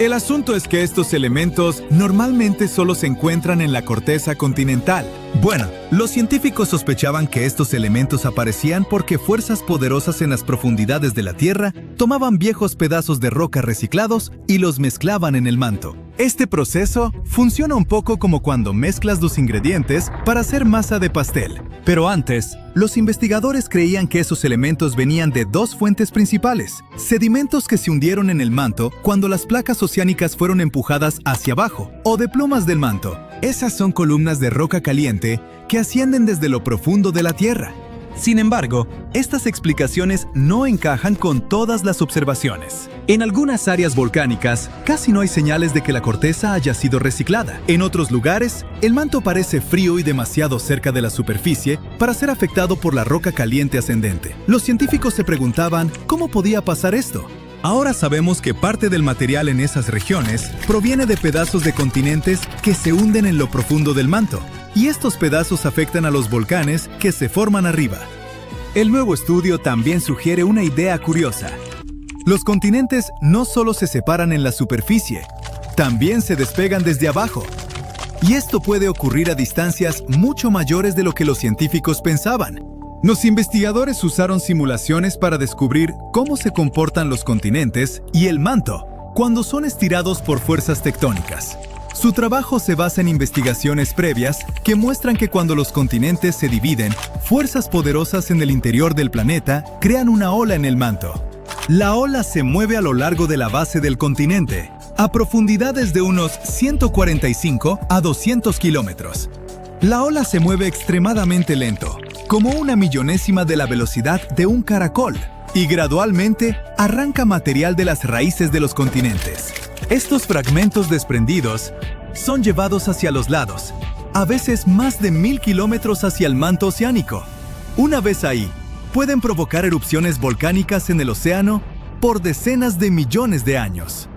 El asunto es que estos elementos normalmente solo se encuentran en la corteza continental. Bueno, los científicos sospechaban que estos elementos aparecían porque fuerzas poderosas en las profundidades de la Tierra tomaban viejos pedazos de roca reciclados y los mezclaban en el manto. Este proceso funciona un poco como cuando mezclas los ingredientes para hacer masa de pastel. Pero antes, los investigadores creían que esos elementos venían de dos fuentes principales: sedimentos que se hundieron en el manto cuando las placas oceánicas fueron empujadas hacia abajo, o de plumas del manto. Esas son columnas de roca caliente que ascienden desde lo profundo de la Tierra. Sin embargo, estas explicaciones no encajan con todas las observaciones. En algunas áreas volcánicas, casi no hay señales de que la corteza haya sido reciclada. En otros lugares, el manto parece frío y demasiado cerca de la superficie para ser afectado por la roca caliente ascendente. Los científicos se preguntaban cómo podía pasar esto. Ahora sabemos que parte del material en esas regiones proviene de pedazos de continentes que se hunden en lo profundo del manto, y estos pedazos afectan a los volcanes que se forman arriba. El nuevo estudio también sugiere una idea curiosa. Los continentes no solo se separan en la superficie, también se despegan desde abajo. Y esto puede ocurrir a distancias mucho mayores de lo que los científicos pensaban. Los investigadores usaron simulaciones para descubrir cómo se comportan los continentes y el manto cuando son estirados por fuerzas tectónicas. Su trabajo se basa en investigaciones previas que muestran que cuando los continentes se dividen, fuerzas poderosas en el interior del planeta crean una ola en el manto. La ola se mueve a lo largo de la base del continente, a profundidades de unos 145 a 200 kilómetros. La ola se mueve extremadamente lento, como una millonésima de la velocidad de un caracol, y gradualmente arranca material de las raíces de los continentes. Estos fragmentos desprendidos son llevados hacia los lados, a veces más de 1000 kilómetros hacia el manto oceánico. Una vez ahí, pueden provocar erupciones volcánicas en el océano por decenas de millones de años.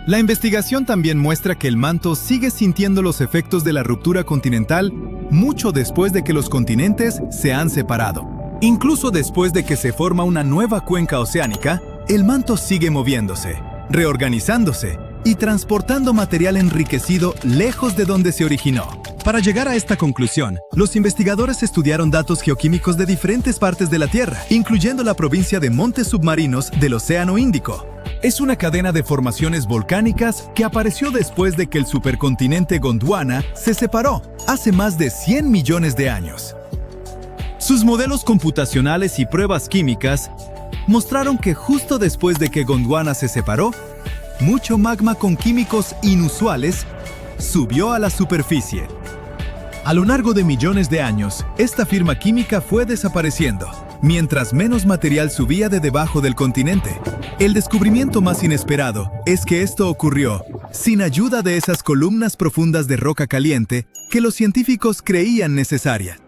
La investigación también muestra que el manto sigue sintiendo los efectos de la ruptura continental mucho después de que los continentes se han separado. Incluso después de que se forma una nueva cuenca oceánica, el manto sigue moviéndose, reorganizándose y transportando material enriquecido lejos de donde se originó. Para llegar a esta conclusión, los investigadores estudiaron datos geoquímicos de diferentes partes de la Tierra, incluyendo la provincia de montes submarinos del Océano Índico. Es una cadena de formaciones volcánicas que apareció después de que el supercontinente Gondwana se separó hace más de 100 millones de años. Sus modelos computacionales y pruebas químicas mostraron que justo después de que Gondwana se separó, mucho magma con químicos inusuales subió a la superficie. A lo largo de millones de años, esta firma química fue desapareciendo, mientras menos material subía de debajo del continente. El descubrimiento más inesperado es que esto ocurrió sin ayuda de esas columnas profundas de roca caliente que los científicos creían necesaria.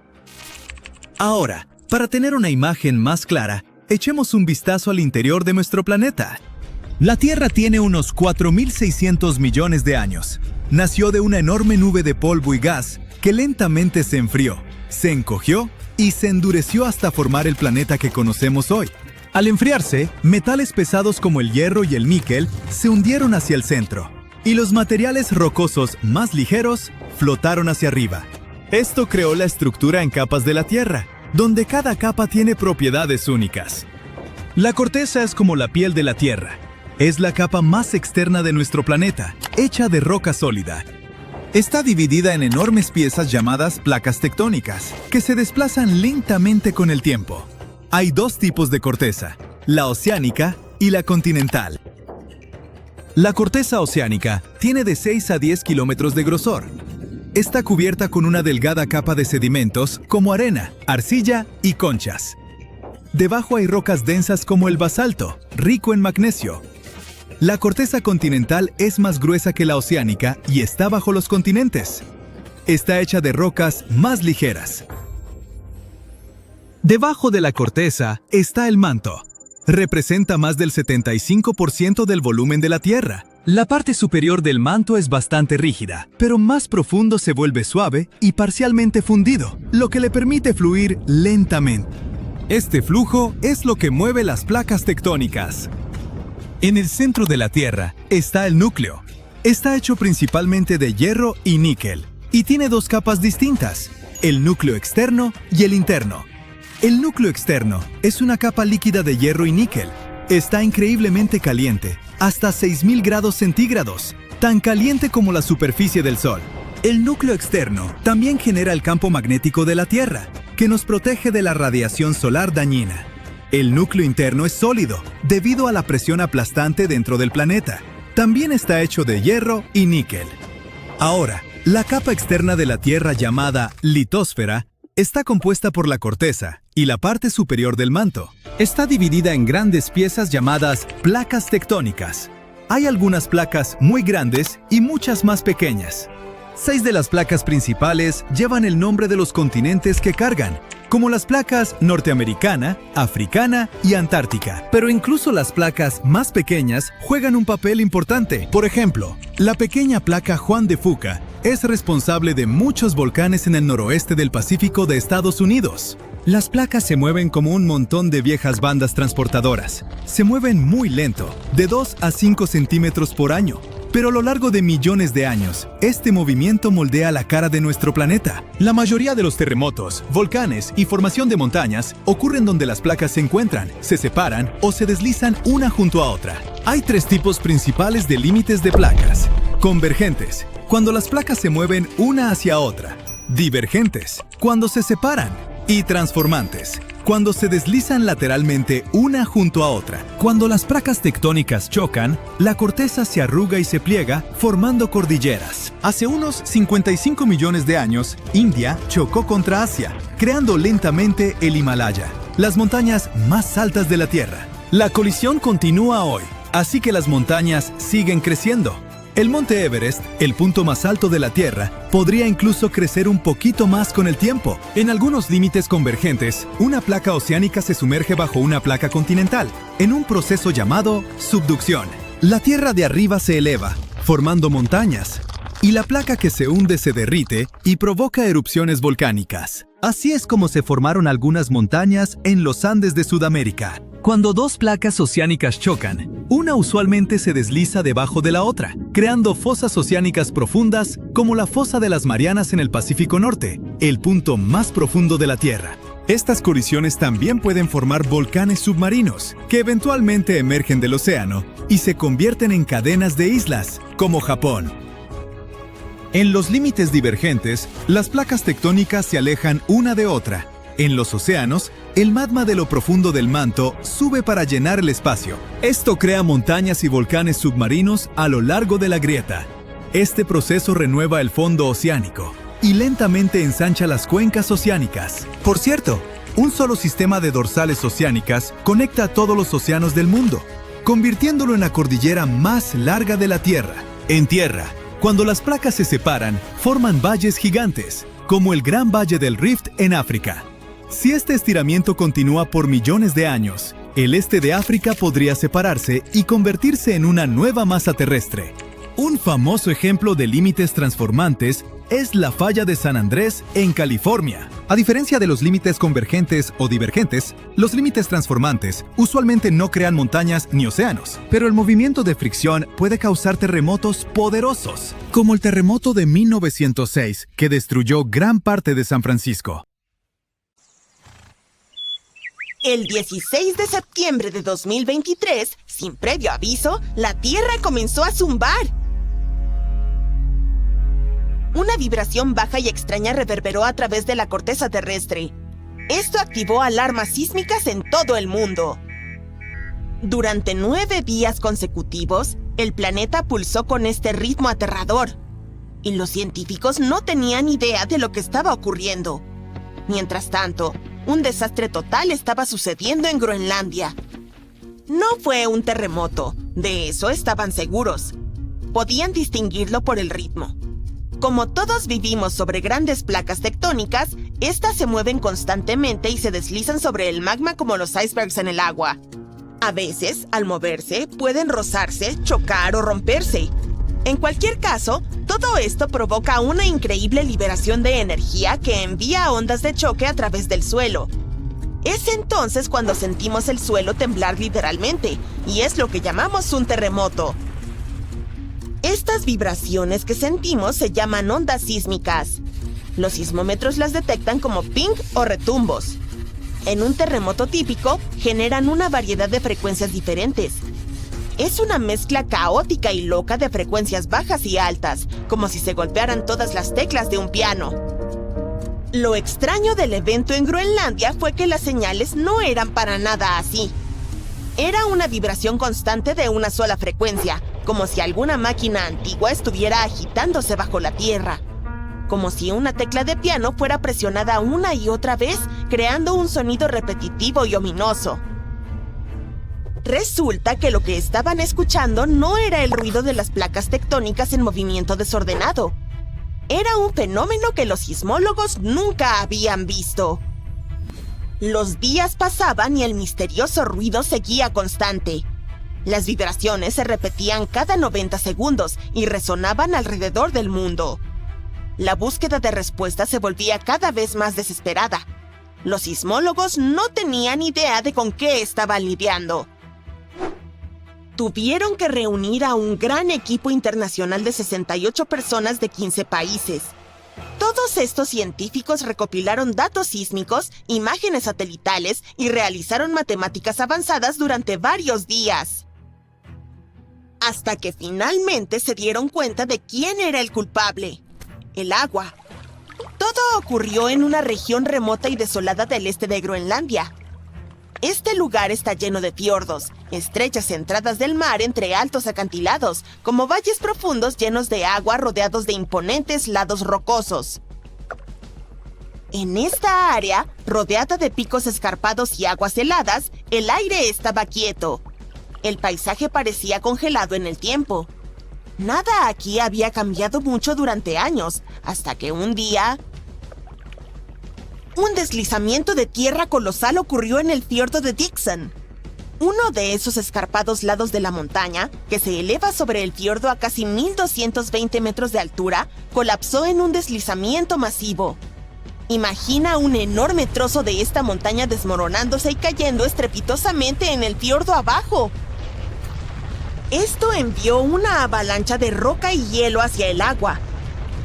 Ahora, para tener una imagen más clara, echemos un vistazo al interior de nuestro planeta. La Tierra tiene unos 4.600 millones de años. Nació de una enorme nube de polvo y gas que lentamente se enfrió, se encogió y se endureció hasta formar el planeta que conocemos hoy. Al enfriarse, metales pesados como el hierro y el níquel se hundieron hacia el centro, y los materiales rocosos más ligeros flotaron hacia arriba. Esto creó la estructura en capas de la Tierra, donde cada capa tiene propiedades únicas. La corteza es como la piel de la Tierra. Es la capa más externa de nuestro planeta, hecha de roca sólida. Está dividida en enormes piezas llamadas placas tectónicas, que se desplazan lentamente con el tiempo. Hay dos tipos de corteza, la oceánica y la continental. La corteza oceánica tiene de 6 a 10 kilómetros de grosor. Está cubierta con una delgada capa de sedimentos como arena, arcilla y conchas. Debajo hay rocas densas como el basalto, rico en magnesio. La corteza continental es más gruesa que la oceánica y está bajo los continentes. Está hecha de rocas más ligeras. Debajo de la corteza está el manto. Representa más del 75% del volumen de la Tierra. La parte superior del manto es bastante rígida, pero más profundo se vuelve suave y parcialmente fundido, lo que le permite fluir lentamente. Este flujo es lo que mueve las placas tectónicas. En el centro de la Tierra está el núcleo. Está hecho principalmente de hierro y níquel, y tiene dos capas distintas, el núcleo externo y el interno. El núcleo externo es una capa líquida de hierro y níquel. Está increíblemente caliente, hasta 6000 grados centígrados, tan caliente como la superficie del Sol. El núcleo externo también genera el campo magnético de la Tierra, que nos protege de la radiación solar dañina. El núcleo interno es sólido, debido a la presión aplastante dentro del planeta. También está hecho de hierro y níquel. Ahora, la capa externa de la Tierra llamada litosfera está compuesta por la corteza y la parte superior del manto. Está dividida en grandes piezas llamadas placas tectónicas. Hay algunas placas muy grandes y muchas más pequeñas. 6 de las placas principales llevan el nombre de los continentes que cargan, como las placas norteamericana, africana y antártica. Pero incluso las placas más pequeñas juegan un papel importante. Por ejemplo, la pequeña placa Juan de Fuca es responsable de muchos volcanes en el noroeste del Pacífico de Estados Unidos. Las placas se mueven como un montón de viejas bandas transportadoras. Se mueven muy lento, de 2 a 5 centímetros por año. Pero a lo largo de millones de años, este movimiento moldea la cara de nuestro planeta. La mayoría de los terremotos, volcanes y formación de montañas ocurren donde las placas se encuentran, se separan o se deslizan una junto a otra. Hay tres tipos principales de límites de placas. Convergentes, cuando las placas se mueven una hacia otra. Divergentes, cuando se separan. Y transformantes, cuando se deslizan lateralmente una junto a otra. Cuando las placas tectónicas chocan, la corteza se arruga y se pliega, formando cordilleras. Hace unos 55 millones de años, India chocó contra Asia, creando lentamente el Himalaya, las montañas más altas de la Tierra. La colisión continúa hoy, así que las montañas siguen creciendo. El monte Everest, el punto más alto de la Tierra, podría incluso crecer un poquito más con el tiempo. En algunos límites convergentes, una placa oceánica se sumerge bajo una placa continental, en un proceso llamado subducción. La Tierra de arriba se eleva, formando montañas, y la placa que se hunde se derrite y provoca erupciones volcánicas. Así es como se formaron algunas montañas en los Andes de Sudamérica. Cuando dos placas oceánicas chocan, una usualmente se desliza debajo de la otra, creando fosas oceánicas profundas como la fosa de las Marianas en el Pacífico Norte, el punto más profundo de la Tierra. Estas colisiones también pueden formar volcanes submarinos, que eventualmente emergen del océano y se convierten en cadenas de islas, como Japón. En los límites divergentes, las placas tectónicas se alejan una de otra. En los océanos, el magma de lo profundo del manto sube para llenar el espacio. Esto crea montañas y volcanes submarinos a lo largo de la grieta. Este proceso renueva el fondo oceánico y lentamente ensancha las cuencas oceánicas. Por cierto, un solo sistema de dorsales oceánicas conecta a todos los océanos del mundo, convirtiéndolo en la cordillera más larga de la Tierra. En tierra, cuando las placas se separan, forman valles gigantes, como el Gran Valle del Rift en África. Si este estiramiento continúa por millones de años, el este de África podría separarse y convertirse en una nueva masa terrestre. Un famoso ejemplo de límites transformantes es la falla de San Andrés en California. A diferencia de los límites convergentes o divergentes, los límites transformantes usualmente no crean montañas ni océanos, pero el movimiento de fricción puede causar terremotos poderosos, como el terremoto de 1906, que destruyó gran parte de San Francisco. El 16 de septiembre de 2023, sin previo aviso, la Tierra comenzó a zumbar. Una vibración baja y extraña reverberó a través de la corteza terrestre. Esto activó alarmas sísmicas en todo el mundo. Durante 9 días consecutivos, el planeta pulsó con este ritmo aterrador, y los científicos no tenían idea de lo que estaba ocurriendo. Mientras tanto, un desastre total estaba sucediendo en Groenlandia. No fue un terremoto, de eso estaban seguros. Podían distinguirlo por el ritmo. Como todos vivimos sobre grandes placas tectónicas, estas se mueven constantemente y se deslizan sobre el magma como los icebergs en el agua. A veces, al moverse, pueden rozarse, chocar o romperse. En cualquier caso, todo esto provoca una increíble liberación de energía que envía ondas de choque a través del suelo. Es entonces cuando sentimos el suelo temblar literalmente, y es lo que llamamos un terremoto. Estas vibraciones que sentimos se llaman ondas sísmicas. Los sismómetros las detectan como ping o retumbos. En un terremoto típico, generan una variedad de frecuencias diferentes. Es una mezcla caótica y loca de frecuencias bajas y altas, como si se golpearan todas las teclas de un piano. Lo extraño del evento en Groenlandia fue que las señales no eran para nada así. Era una vibración constante de una sola frecuencia, como si alguna máquina antigua estuviera agitándose bajo la tierra. Como si una tecla de piano fuera presionada una y otra vez, creando un sonido repetitivo y ominoso. Resulta que lo que estaban escuchando no era el ruido de las placas tectónicas en movimiento desordenado. Era un fenómeno que los sismólogos nunca habían visto. Los días pasaban y el misterioso ruido seguía constante. Las vibraciones se repetían cada 90 segundos y resonaban alrededor del mundo. La búsqueda de respuestas se volvía cada vez más desesperada. Los sismólogos no tenían idea de con qué estaban lidiando. Tuvieron que reunir a un gran equipo internacional de 68 personas de 15 países. Todos estos científicos recopilaron datos sísmicos, imágenes satelitales y realizaron matemáticas avanzadas durante varios días. Hasta que finalmente se dieron cuenta de quién era el culpable: el agua. Todo ocurrió en una región remota y desolada del este de Groenlandia. Este lugar está lleno de fiordos, estrechas entradas del mar entre altos acantilados, como valles profundos llenos de agua rodeados de imponentes lados rocosos. En esta área, rodeada de picos escarpados y aguas heladas, el aire estaba quieto. El paisaje parecía congelado en el tiempo. Nada aquí había cambiado mucho durante años, hasta que un día... un deslizamiento de tierra colosal ocurrió en el fiordo de Dixon. Uno de esos escarpados lados de la montaña, que se eleva sobre el fiordo a casi 1,220 metros de altura, colapsó en un deslizamiento masivo. Imagina un enorme trozo de esta montaña desmoronándose y cayendo estrepitosamente en el fiordo abajo. Esto envió una avalancha de roca y hielo hacia el agua.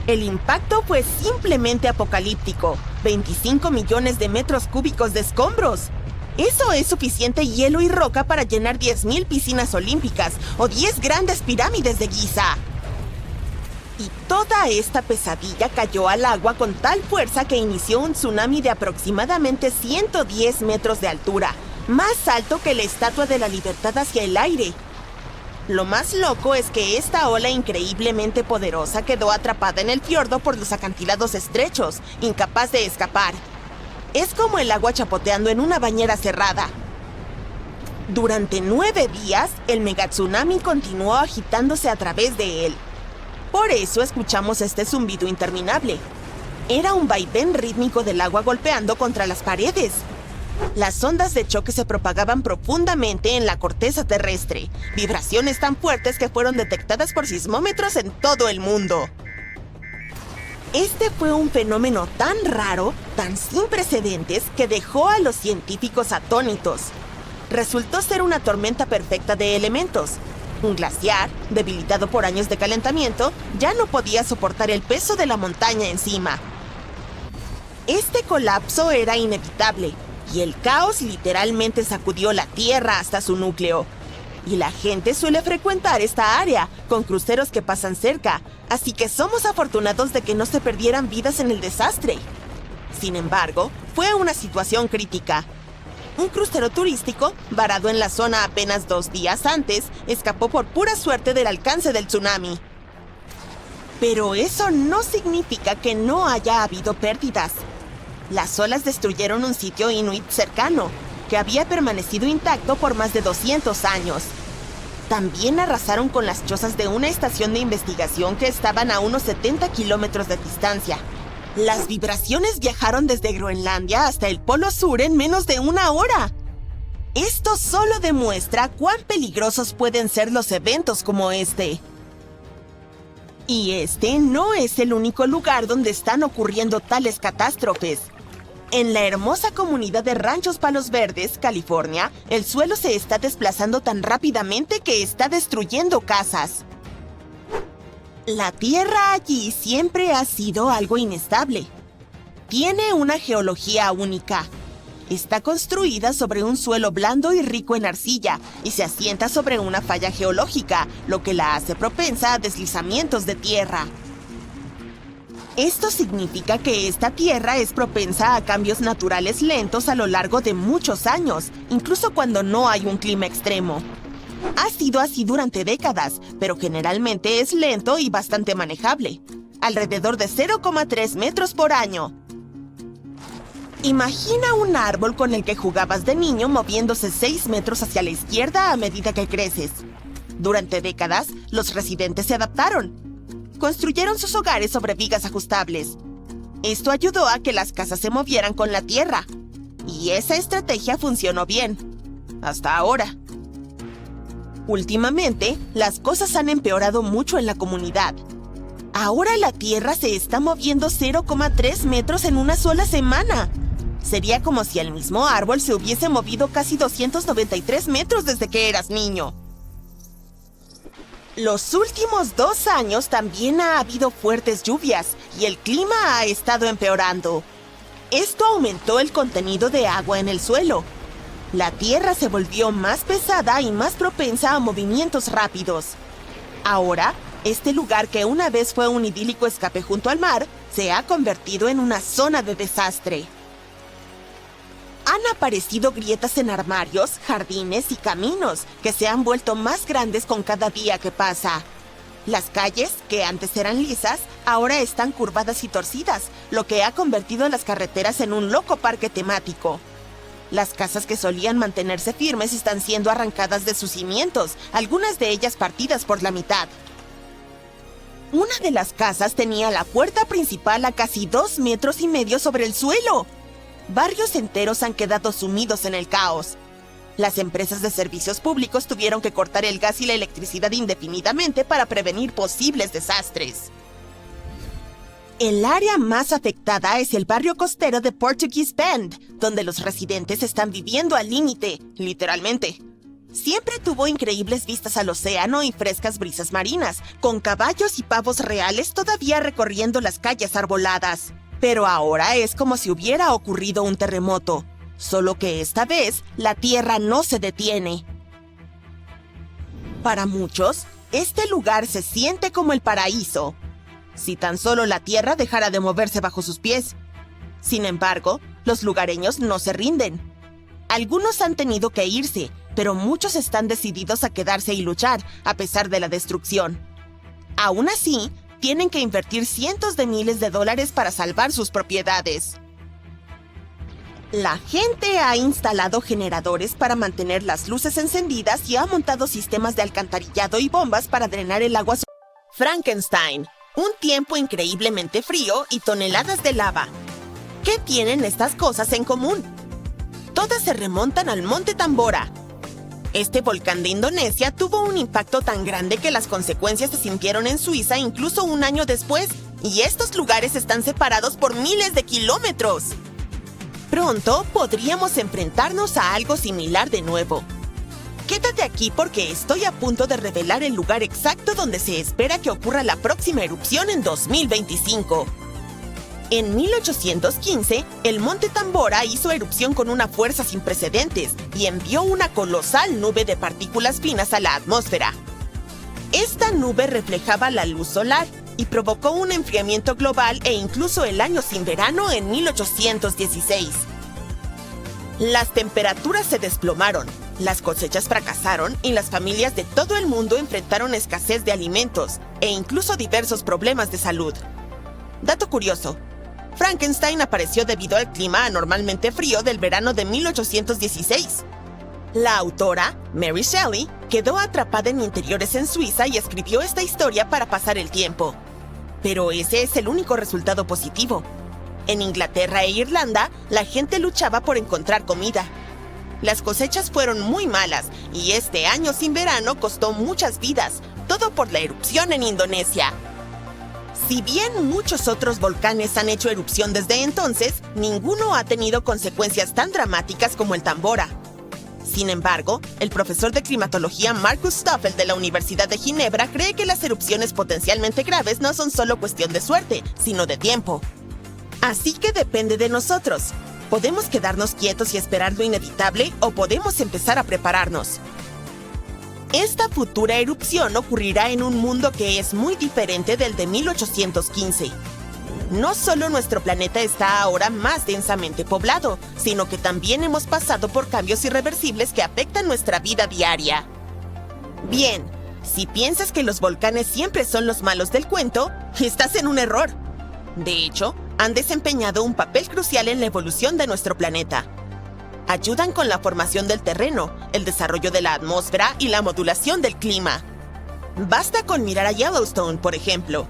El impacto fue simplemente apocalíptico. 25 millones de metros cúbicos de escombros. Eso es suficiente hielo y roca para llenar 10,000 piscinas olímpicas o 10 grandes pirámides de Giza. Y toda esta pesadilla cayó al agua con tal fuerza que inició un tsunami de aproximadamente 110 metros de altura, más alto que la Estatua de la Libertad hacia el aire. Lo más loco es que esta ola increíblemente poderosa quedó atrapada en el fiordo por los acantilados estrechos, incapaz de escapar. Es como el agua chapoteando en una bañera cerrada. Durante 9 días, el megatsunami continuó agitándose a través de él. Por eso escuchamos este zumbido interminable. Era un vaivén rítmico del agua golpeando contra las paredes. Las ondas de choque se propagaban profundamente en la corteza terrestre, vibraciones tan fuertes que fueron detectadas por sismómetros en todo el mundo. Este fue un fenómeno tan raro, tan sin precedentes, que dejó a los científicos atónitos. Resultó ser una tormenta perfecta de elementos. Un glaciar, debilitado por años de calentamiento, ya no podía soportar el peso de la montaña encima. Este colapso era inevitable, y el caos literalmente sacudió la Tierra hasta su núcleo. Y la gente suele frecuentar esta área, con cruceros que pasan cerca, así que somos afortunados de que no se perdieran vidas en el desastre. Sin embargo, fue una situación crítica. Un crucero turístico, varado en la zona apenas 2 días antes, escapó por pura suerte del alcance del tsunami. Pero eso no significa que no haya habido pérdidas. Las olas destruyeron un sitio inuit cercano, que había permanecido intacto por más de 200 años. También arrasaron con las chozas de una estación de investigación que estaban a unos 70 kilómetros de distancia. Las vibraciones viajaron desde Groenlandia hasta el Polo Sur en menos de 1 hora. Esto solo demuestra cuán peligrosos pueden ser los eventos como este. Y este no es el único lugar donde están ocurriendo tales catástrofes. En la hermosa comunidad de Ranchos Palos Verdes, California, el suelo se está desplazando tan rápidamente que está destruyendo casas. La tierra allí siempre ha sido algo inestable. Tiene una geología única. Está construida sobre un suelo blando y rico en arcilla y se asienta sobre una falla geológica, lo que la hace propensa a deslizamientos de tierra. Esto significa que esta tierra es propensa a cambios naturales lentos a lo largo de muchos años, incluso cuando no hay un clima extremo. Ha sido así durante décadas, pero generalmente es lento y bastante manejable, alrededor de 0,3 metros por año. Imagina un árbol con el que jugabas de niño moviéndose 6 metros hacia la izquierda a medida que creces. Durante décadas, los residentes se adaptaron. Construyeron sus hogares sobre vigas ajustables. Esto ayudó a que las casas se movieran con la tierra. Y esa estrategia funcionó bien. Hasta ahora. Últimamente, las cosas han empeorado mucho en la comunidad. Ahora la tierra se está moviendo 0,3 metros en una sola semana. Sería como si el mismo árbol se hubiese movido casi 293 metros desde que eras niño. Los últimos 2 años también ha habido fuertes lluvias y el clima ha estado empeorando. Esto aumentó el contenido de agua en el suelo. La tierra se volvió más pesada y más propensa a movimientos rápidos. Ahora, este lugar que una vez fue un idílico escape junto al mar, se ha convertido en una zona de desastre. Han aparecido grietas en armarios, jardines y caminos que se han vuelto más grandes con cada día que pasa. Las calles, que antes eran lisas, ahora están curvadas y torcidas, lo que ha convertido las carreteras en un loco parque temático. Las casas que solían mantenerse firmes están siendo arrancadas de sus cimientos, algunas de ellas partidas por la mitad. Una de las casas tenía la puerta principal a casi 2,5 metros sobre el suelo. Barrios enteros han quedado sumidos en el caos. Las empresas de servicios públicos tuvieron que cortar el gas y la electricidad indefinidamente para prevenir posibles desastres. El área más afectada es el barrio costero de Portuguese Bend, donde los residentes están viviendo al límite, literalmente. Siempre tuvo increíbles vistas al océano y frescas brisas marinas, con caballos y pavos reales todavía recorriendo las calles arboladas. Pero ahora es como si hubiera ocurrido un terremoto, solo que esta vez la tierra no se detiene. Para muchos, este lugar se siente como el paraíso, si tan solo la tierra dejara de moverse bajo sus pies. Sin embargo, los lugareños no se rinden. Algunos han tenido que irse, pero muchos están decididos a quedarse y luchar, a pesar de la destrucción. Aún así, tienen que invertir cientos de miles de dólares para salvar sus propiedades. La gente ha instalado generadores para mantener las luces encendidas y ha montado sistemas de alcantarillado y bombas para drenar el agua. Frankenstein, un tiempo increíblemente frío y toneladas de lava. ¿Qué tienen estas cosas en común? Todas se remontan al Monte Tambora. Este volcán de Indonesia tuvo un impacto tan grande que las consecuencias se sintieron en Suiza incluso un año después, y estos lugares están separados por miles de kilómetros. Pronto podríamos enfrentarnos a algo similar de nuevo. Quédate aquí porque estoy a punto de revelar el lugar exacto donde se espera que ocurra la próxima erupción en 2025. En 1815, el Monte Tambora hizo erupción con una fuerza sin precedentes y envió una colosal nube de partículas finas a la atmósfera. Esta nube reflejaba la luz solar y provocó un enfriamiento global e incluso el año sin verano en 1816. Las temperaturas se desplomaron, las cosechas fracasaron y las familias de todo el mundo enfrentaron escasez de alimentos e incluso diversos problemas de salud. Dato curioso: Frankenstein apareció debido al clima anormalmente frío del verano de 1816. La autora, Mary Shelley, quedó atrapada en interiores en Suiza y escribió esta historia para pasar el tiempo. Pero ese es el único resultado positivo. En Inglaterra e Irlanda, la gente luchaba por encontrar comida. Las cosechas fueron muy malas y este año sin verano costó muchas vidas, todo por la erupción en Indonesia. Si bien muchos otros volcanes han hecho erupción desde entonces, ninguno ha tenido consecuencias tan dramáticas como el Tambora. Sin embargo, el profesor de climatología Markus Stoffel de la Universidad de Ginebra cree que las erupciones potencialmente graves no son solo cuestión de suerte, sino de tiempo. Así que depende de nosotros. Podemos quedarnos quietos y esperar lo inevitable, o podemos empezar a prepararnos. Esta futura erupción ocurrirá en un mundo que es muy diferente del de 1815. No solo nuestro planeta está ahora más densamente poblado, sino que también hemos pasado por cambios irreversibles que afectan nuestra vida diaria. Bien, si piensas que los volcanes siempre son los malos del cuento, estás en un error. De hecho, han desempeñado un papel crucial en la evolución de nuestro planeta. Ayudan con la formación del terreno, el desarrollo de la atmósfera y la modulación del clima. Basta con mirar a Yellowstone, por ejemplo.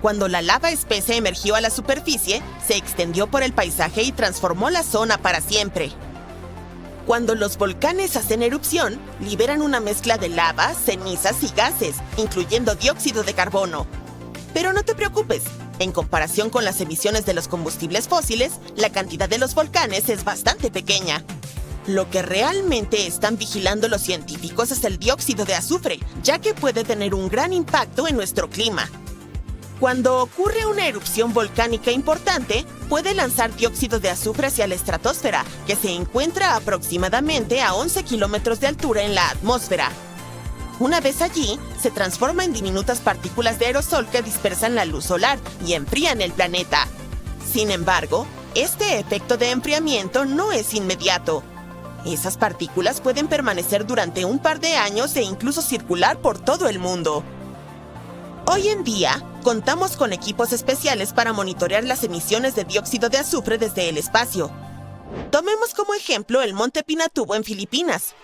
Cuando la lava espesa emergió a la superficie, se extendió por el paisaje y transformó la zona para siempre. Cuando los volcanes hacen erupción, liberan una mezcla de lava, cenizas y gases, incluyendo dióxido de carbono. Pero no te preocupes, en comparación con las emisiones de los combustibles fósiles, la cantidad de los volcanes es bastante pequeña. Lo que realmente están vigilando los científicos es el dióxido de azufre, ya que puede tener un gran impacto en nuestro clima. Cuando ocurre una erupción volcánica importante, puede lanzar dióxido de azufre hacia la estratosfera, que se encuentra aproximadamente a 11 kilómetros de altura en la atmósfera. Una vez allí, se transforma en diminutas partículas de aerosol que dispersan la luz solar y enfrían el planeta. Sin embargo, este efecto de enfriamiento no es inmediato. Esas partículas pueden permanecer durante un par de años e incluso circular por todo el mundo. Hoy en día, contamos con equipos especiales para monitorear las emisiones de dióxido de azufre desde el espacio. Tomemos como ejemplo el Monte Pinatubo en Filipinas.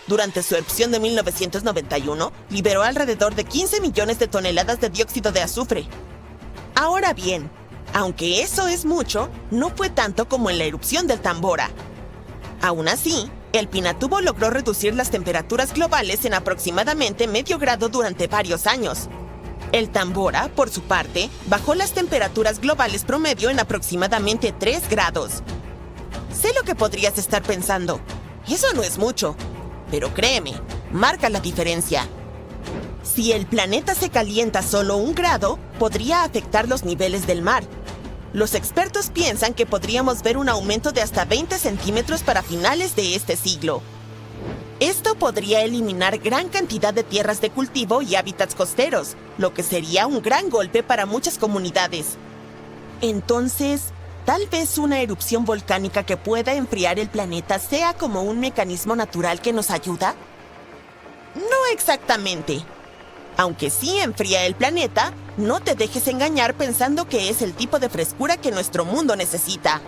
Durante su erupción de 1991, liberó alrededor de 15 millones de toneladas de dióxido de azufre. Ahora bien, aunque eso es mucho, no fue tanto como en la erupción del Tambora. Aún así, el Pinatubo logró reducir las temperaturas globales en aproximadamente medio grado durante varios años. El Tambora, por su parte, bajó las temperaturas globales promedio en aproximadamente 3 grados. Sé lo que podrías estar pensando. Eso no es mucho. Pero créeme, marca la diferencia. Si el planeta se calienta solo 1 grado, podría afectar los niveles del mar. Los expertos piensan que podríamos ver un aumento de hasta 20 centímetros para finales de este siglo. Esto podría eliminar gran cantidad de tierras de cultivo y hábitats costeros, lo que sería un gran golpe para muchas comunidades. Entonces, tal vez una erupción volcánica que pueda enfriar el planeta sea como un mecanismo natural que nos ayuda. No exactamente. Aunque sí enfría el planeta, no te dejes engañar pensando que es el tipo de frescura que nuestro mundo necesita.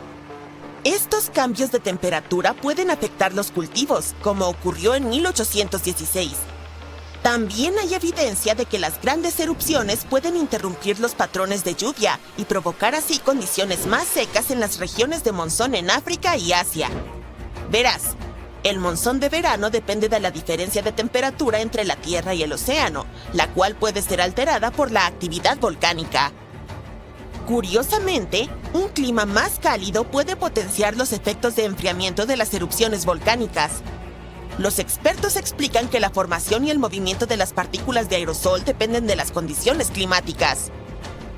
Estos cambios de temperatura pueden afectar los cultivos, como ocurrió en 1816. También hay evidencia de que las grandes erupciones pueden interrumpir los patrones de lluvia y provocar así condiciones más secas en las regiones de monzón en África y Asia. Verás, el monzón de verano depende de la diferencia de temperatura entre la Tierra y el océano, la cual puede ser alterada por la actividad volcánica. Curiosamente, un clima más cálido puede potenciar los efectos de enfriamiento de las erupciones volcánicas. Los expertos explican que la formación y el movimiento de las partículas de aerosol dependen de las condiciones climáticas.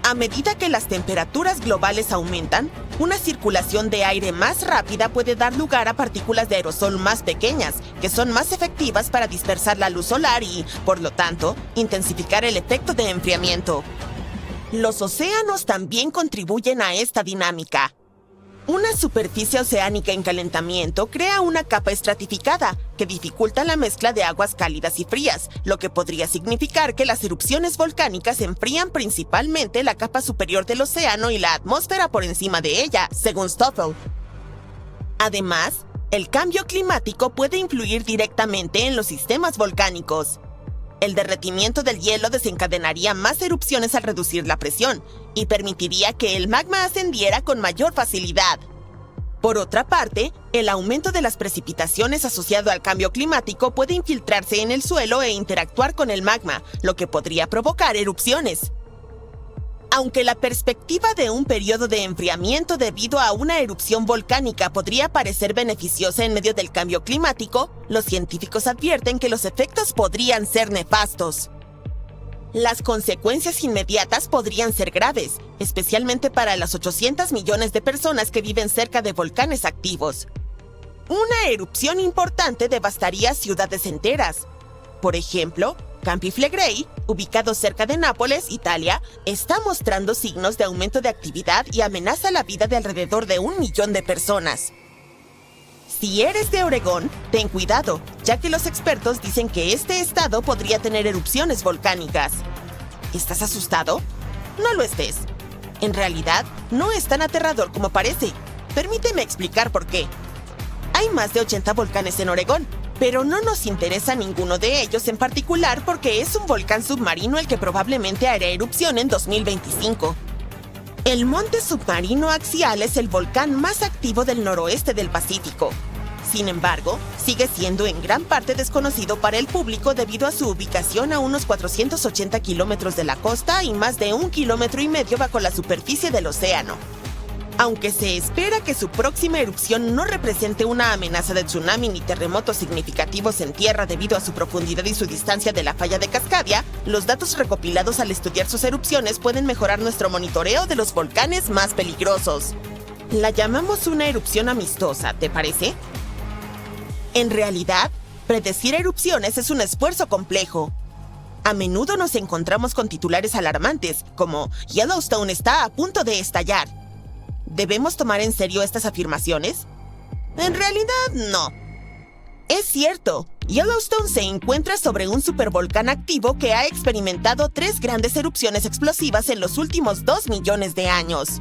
A medida que las temperaturas globales aumentan, una circulación de aire más rápida puede dar lugar a partículas de aerosol más pequeñas, que son más efectivas para dispersar la luz solar y, por lo tanto, intensificar el efecto de enfriamiento. Los océanos también contribuyen a esta dinámica. Una superficie oceánica en calentamiento crea una capa estratificada que dificulta la mezcla de aguas cálidas y frías, lo que podría significar que las erupciones volcánicas enfrían principalmente la capa superior del océano y la atmósfera por encima de ella, según Stoffel. Además, el cambio climático puede influir directamente en los sistemas volcánicos. El derretimiento del hielo desencadenaría más erupciones al reducir la presión y permitiría que el magma ascendiera con mayor facilidad. Por otra parte, el aumento de las precipitaciones asociado al cambio climático puede infiltrarse en el suelo e interactuar con el magma, lo que podría provocar erupciones. Aunque la perspectiva de un periodo de enfriamiento debido a una erupción volcánica podría parecer beneficiosa en medio del cambio climático, los científicos advierten que los efectos podrían ser nefastos. Las consecuencias inmediatas podrían ser graves, especialmente para las 800 millones de personas que viven cerca de volcanes activos. Una erupción importante devastaría ciudades enteras. Por ejemplo, Campi Flegrei, ubicado cerca de Nápoles, Italia, está mostrando signos de aumento de actividad y amenaza la vida de alrededor de 1 millón de personas. Si eres de Oregón, ten cuidado, ya que los expertos dicen que este estado podría tener erupciones volcánicas. ¿Estás asustado? No lo estés. En realidad, no es tan aterrador como parece. Permíteme explicar por qué. Hay más de 80 volcanes en Oregón, pero no nos interesa ninguno de ellos en particular porque es un volcán submarino el que probablemente hará erupción en 2025. El monte submarino axial es el volcán más activo del noroeste del Pacífico. Sin embargo, sigue siendo en gran parte desconocido para el público debido a su ubicación a unos 480 kilómetros de la costa y más de 1,5 kilómetros bajo la superficie del océano. Aunque se espera que su próxima erupción no represente una amenaza de tsunami ni terremotos significativos en tierra debido a su profundidad y su distancia de la falla de Cascadia, los datos recopilados al estudiar sus erupciones pueden mejorar nuestro monitoreo de los volcanes más peligrosos. La llamamos una erupción amistosa, ¿te parece? En realidad, predecir erupciones es un esfuerzo complejo. A menudo nos encontramos con titulares alarmantes, como Yellowstone está a punto de estallar. ¿Debemos tomar en serio estas afirmaciones? En realidad, no. Es cierto, Yellowstone se encuentra sobre un supervolcán activo que ha experimentado 3 grandes erupciones explosivas en los últimos 2 millones de años.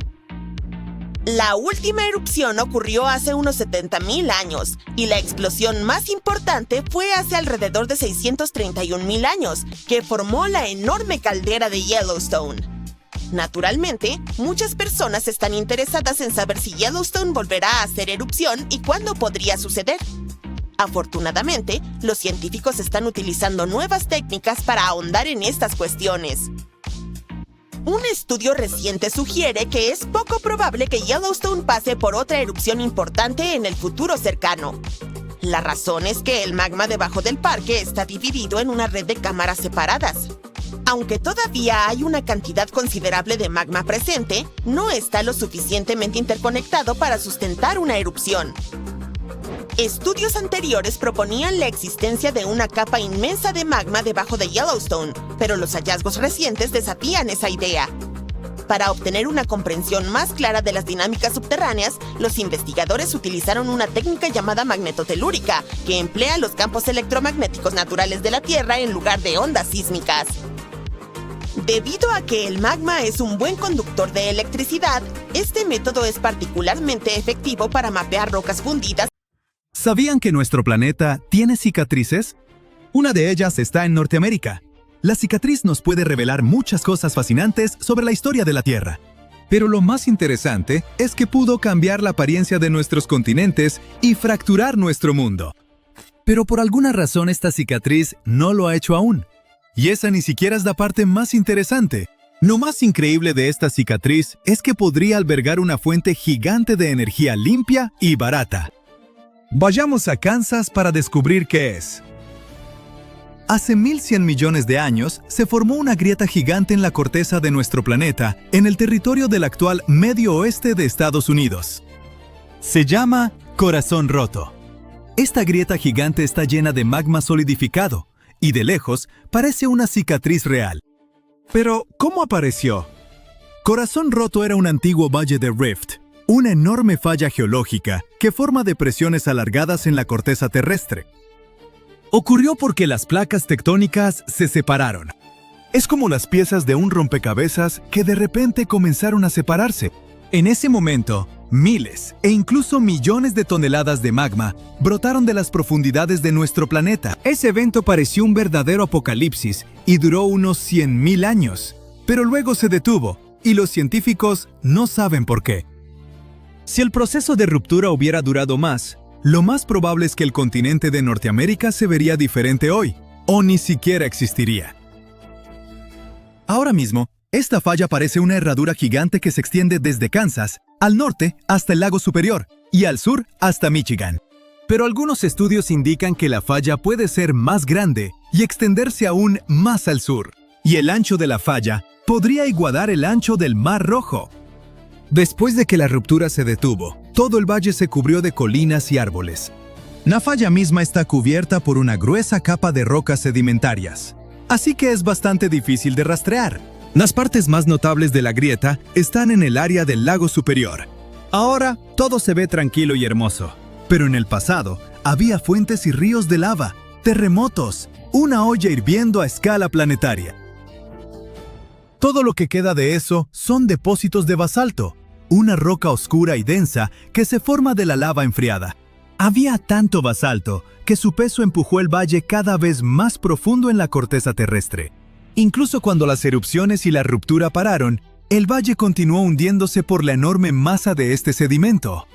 La última erupción ocurrió hace unos 70,000 años, y la explosión más importante fue hace alrededor de 631,000 años, que formó la enorme caldera de Yellowstone. Naturalmente, muchas personas están interesadas en saber si Yellowstone volverá a hacer erupción y cuándo podría suceder. Afortunadamente, los científicos están utilizando nuevas técnicas para ahondar en estas cuestiones. Un estudio reciente sugiere que es poco probable que Yellowstone pase por otra erupción importante en el futuro cercano. La razón es que el magma debajo del parque está dividido en una red de cámaras separadas. Aunque todavía hay una cantidad considerable de magma presente, no está lo suficientemente interconectado para sustentar una erupción. Estudios anteriores proponían la existencia de una capa inmensa de magma debajo de Yellowstone, pero los hallazgos recientes desafían esa idea. Para obtener una comprensión más clara de las dinámicas subterráneas, los investigadores utilizaron una técnica llamada magnetotelúrica, que emplea los campos electromagnéticos naturales de la Tierra en lugar de ondas sísmicas. Debido a que el magma es un buen conductor de electricidad, este método es particularmente efectivo para mapear rocas fundidas. ¿Sabían que nuestro planeta tiene cicatrices? Una de ellas está en Norteamérica. La cicatriz nos puede revelar muchas cosas fascinantes sobre la historia de la Tierra. Pero lo más interesante es que pudo cambiar la apariencia de nuestros continentes y fracturar nuestro mundo. Pero por alguna razón esta cicatriz no lo ha hecho aún. Y esa ni siquiera es la parte más interesante. Lo más increíble de esta cicatriz es que podría albergar una fuente gigante de energía limpia y barata. Vayamos a Kansas para descubrir qué es. Hace 1100 millones de años se formó una grieta gigante en la corteza de nuestro planeta, en el territorio del actual Medio Oeste de Estados Unidos. Se llama Corazón Roto. Esta grieta gigante está llena de magma solidificado, y de lejos parece una cicatriz real. Pero, ¿cómo apareció? Corazón Roto era un antiguo valle de Rift, una enorme falla geológica que forma depresiones alargadas en la corteza terrestre. Ocurrió porque las placas tectónicas se separaron. Es como las piezas de un rompecabezas que de repente comenzaron a separarse. En ese momento, miles e incluso millones de toneladas de magma brotaron de las profundidades de nuestro planeta. Ese evento pareció un verdadero apocalipsis y duró unos 100,000 años, pero luego se detuvo y los científicos no saben por qué. Si el proceso de ruptura hubiera durado más, lo más probable es que el continente de Norteamérica se vería diferente hoy, o ni siquiera existiría. Ahora mismo, esta falla parece una herradura gigante que se extiende desde Kansas, al norte hasta el lago Superior, y al sur hasta Michigan. Pero algunos estudios indican que la falla puede ser más grande y extenderse aún más al sur, y el ancho de la falla podría igualar el ancho del Mar Rojo. Después de que la ruptura se detuvo, todo el valle se cubrió de colinas y árboles. La falla misma está cubierta por una gruesa capa de rocas sedimentarias, así que es bastante difícil de rastrear. Las partes más notables de la grieta están en el área del lago Superior. Ahora, todo se ve tranquilo y hermoso, pero en el pasado había fuentes y ríos de lava, terremotos, una olla hirviendo a escala planetaria. Todo lo que queda de eso son depósitos de basalto, una roca oscura y densa que se forma de la lava enfriada. Había tanto basalto que su peso empujó el valle cada vez más profundo en la corteza terrestre. Incluso cuando las erupciones y la ruptura pararon, el valle continuó hundiéndose por la enorme masa de este sedimento.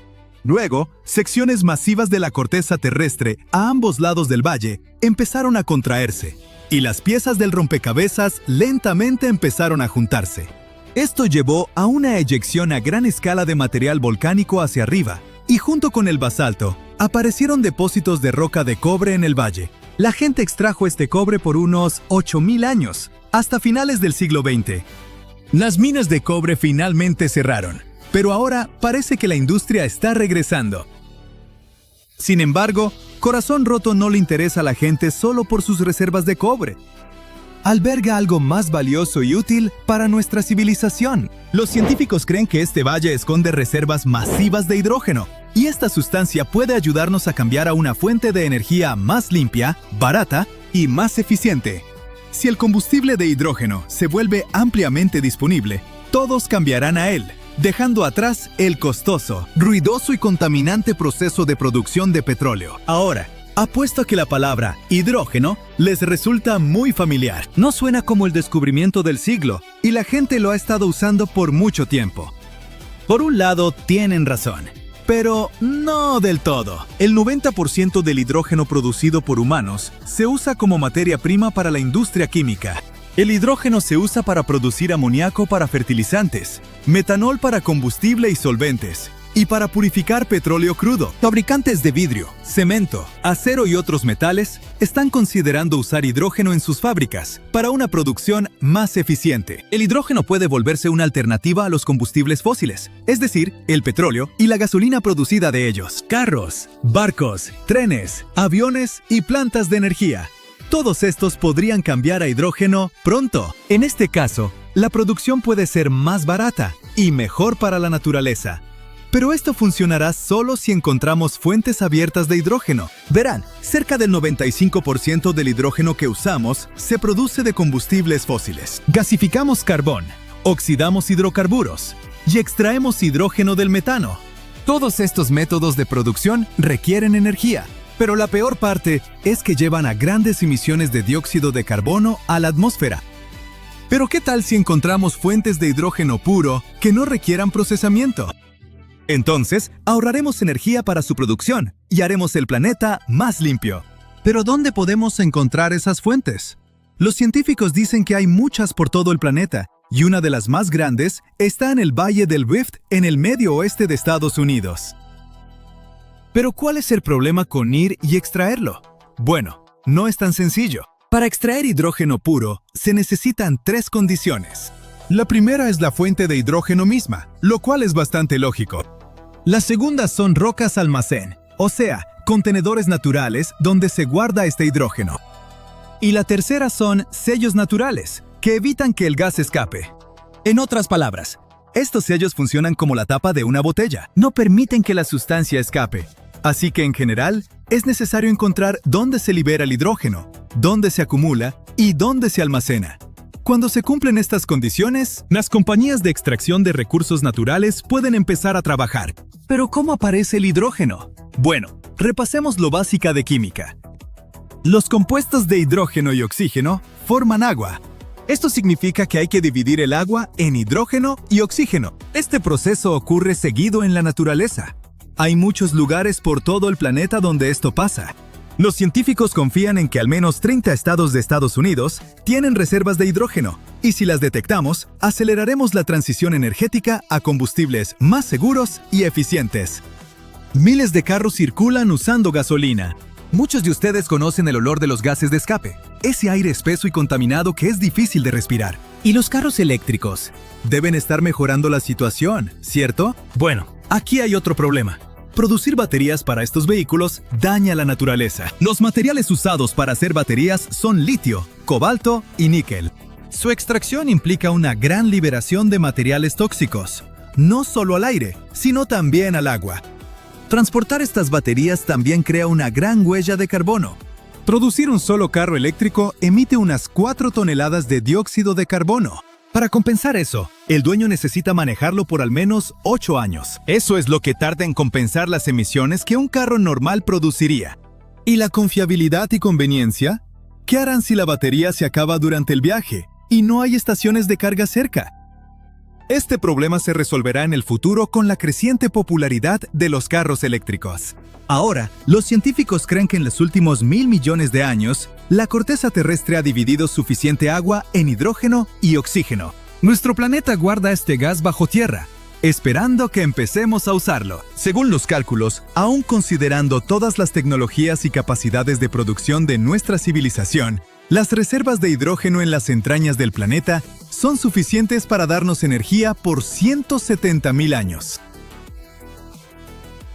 Luego, secciones masivas de la corteza terrestre a ambos lados del valle empezaron a contraerse, y las piezas del rompecabezas lentamente empezaron a juntarse. Esto llevó a una eyección a gran escala de material volcánico hacia arriba, y junto con el basalto, aparecieron depósitos de roca de cobre en el valle. La gente extrajo este cobre por unos 8.000 años, hasta finales del siglo XX. Las minas de cobre finalmente cerraron, pero ahora parece que la industria está regresando. Sin embargo, Corazón Roto no le interesa a la gente solo por sus reservas de cobre. Alberga algo más valioso y útil para nuestra civilización. Los científicos creen que este valle esconde reservas masivas de hidrógeno, y esta sustancia puede ayudarnos a cambiar a una fuente de energía más limpia, barata y más eficiente. Si el combustible de hidrógeno se vuelve ampliamente disponible, todos cambiarán a él, dejando atrás el costoso, ruidoso y contaminante proceso de producción de petróleo. Ahora, apuesto a que la palabra hidrógeno les resulta muy familiar. No suena como el descubrimiento del siglo, y la gente lo ha estado usando por mucho tiempo. Por un lado, tienen razón, pero no del todo. El 90% del hidrógeno producido por humanos se usa como materia prima para la industria química. El hidrógeno se usa para producir amoníaco para fertilizantes, metanol para combustible y solventes, y para purificar petróleo crudo. Fabricantes de vidrio, cemento, acero y otros metales están considerando usar hidrógeno en sus fábricas para una producción más eficiente. El hidrógeno puede volverse una alternativa a los combustibles fósiles, es decir, el petróleo y la gasolina producida de ellos. Carros, barcos, trenes, aviones y plantas de energía. Todos estos podrían cambiar a hidrógeno pronto. En este caso, la producción puede ser más barata y mejor para la naturaleza. Pero esto funcionará solo si encontramos fuentes abiertas de hidrógeno. Verán, cerca del 95% del hidrógeno que usamos se produce de combustibles fósiles. Gasificamos carbón, oxidamos hidrocarburos y extraemos hidrógeno del metano. Todos estos métodos de producción requieren energía, pero la peor parte es que llevan a grandes emisiones de dióxido de carbono a la atmósfera. Pero ¿qué tal si encontramos fuentes de hidrógeno puro que no requieran procesamiento? Entonces, ahorraremos energía para su producción y haremos el planeta más limpio. ¿Pero dónde podemos encontrar esas fuentes? Los científicos dicen que hay muchas por todo el planeta, y una de las más grandes está en el Valle del Rift en el medio oeste de Estados Unidos. ¿Pero cuál es el problema con ir y extraerlo? Bueno, no es tan sencillo. Para extraer hidrógeno puro, se necesitan 3 condiciones. La primera es la fuente de hidrógeno misma, lo cual es bastante lógico. La segunda son rocas almacén, o sea, contenedores naturales donde se guarda este hidrógeno. Y la tercera son sellos naturales, que evitan que el gas escape. En otras palabras, estos sellos funcionan como la tapa de una botella, no permiten que la sustancia escape. Así que en general, es necesario encontrar dónde se libera el hidrógeno, dónde se acumula y dónde se almacena. Cuando se cumplen estas condiciones, las compañías de extracción de recursos naturales pueden empezar a trabajar. ¿Pero cómo aparece el hidrógeno? Bueno, repasemos lo básico de química. Los compuestos de hidrógeno y oxígeno forman agua. Esto significa que hay que dividir el agua en hidrógeno y oxígeno. Este proceso ocurre seguido en la naturaleza. Hay muchos lugares por todo el planeta donde esto pasa. Los científicos confían en que al menos 30 estados de Estados Unidos tienen reservas de hidrógeno, y si las detectamos, aceleraremos la transición energética a combustibles más seguros y eficientes. Miles de carros circulan usando gasolina. Muchos de ustedes conocen el olor de los gases de escape, ese aire espeso y contaminado que es difícil de respirar. ¿Y los carros eléctricos? Deben estar mejorando la situación, ¿cierto? Bueno, aquí hay otro problema. Producir baterías para estos vehículos daña la naturaleza. Los materiales usados para hacer baterías son litio, cobalto y níquel. Su extracción implica una gran liberación de materiales tóxicos, no solo al aire, sino también al agua. Transportar estas baterías también crea una gran huella de carbono. Producir un solo carro eléctrico emite unas 4 toneladas de dióxido de carbono. Para compensar eso, el dueño necesita manejarlo por al menos 8 años. Eso es lo que tarda en compensar las emisiones que un carro normal produciría. ¿Y la confiabilidad y conveniencia? ¿Qué harán si la batería se acaba durante el viaje y no hay estaciones de carga cerca? Este problema se resolverá en el futuro con la creciente popularidad de los carros eléctricos. Ahora, los científicos creen que en los últimos 1.000 millones de años, la corteza terrestre ha dividido suficiente agua en hidrógeno y oxígeno. Nuestro planeta guarda este gas bajo tierra, esperando que empecemos a usarlo. Según los cálculos, aún considerando todas las tecnologías y capacidades de producción de nuestra civilización, las reservas de hidrógeno en las entrañas del planeta son suficientes para darnos energía por 170.000 años.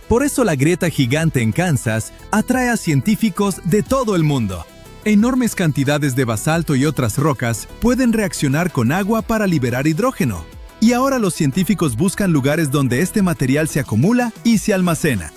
Por eso la grieta gigante en Kansas atrae a científicos de todo el mundo. Enormes cantidades de basalto y otras rocas pueden reaccionar con agua para liberar hidrógeno. Y ahora los científicos buscan lugares donde este material se acumula y se almacena.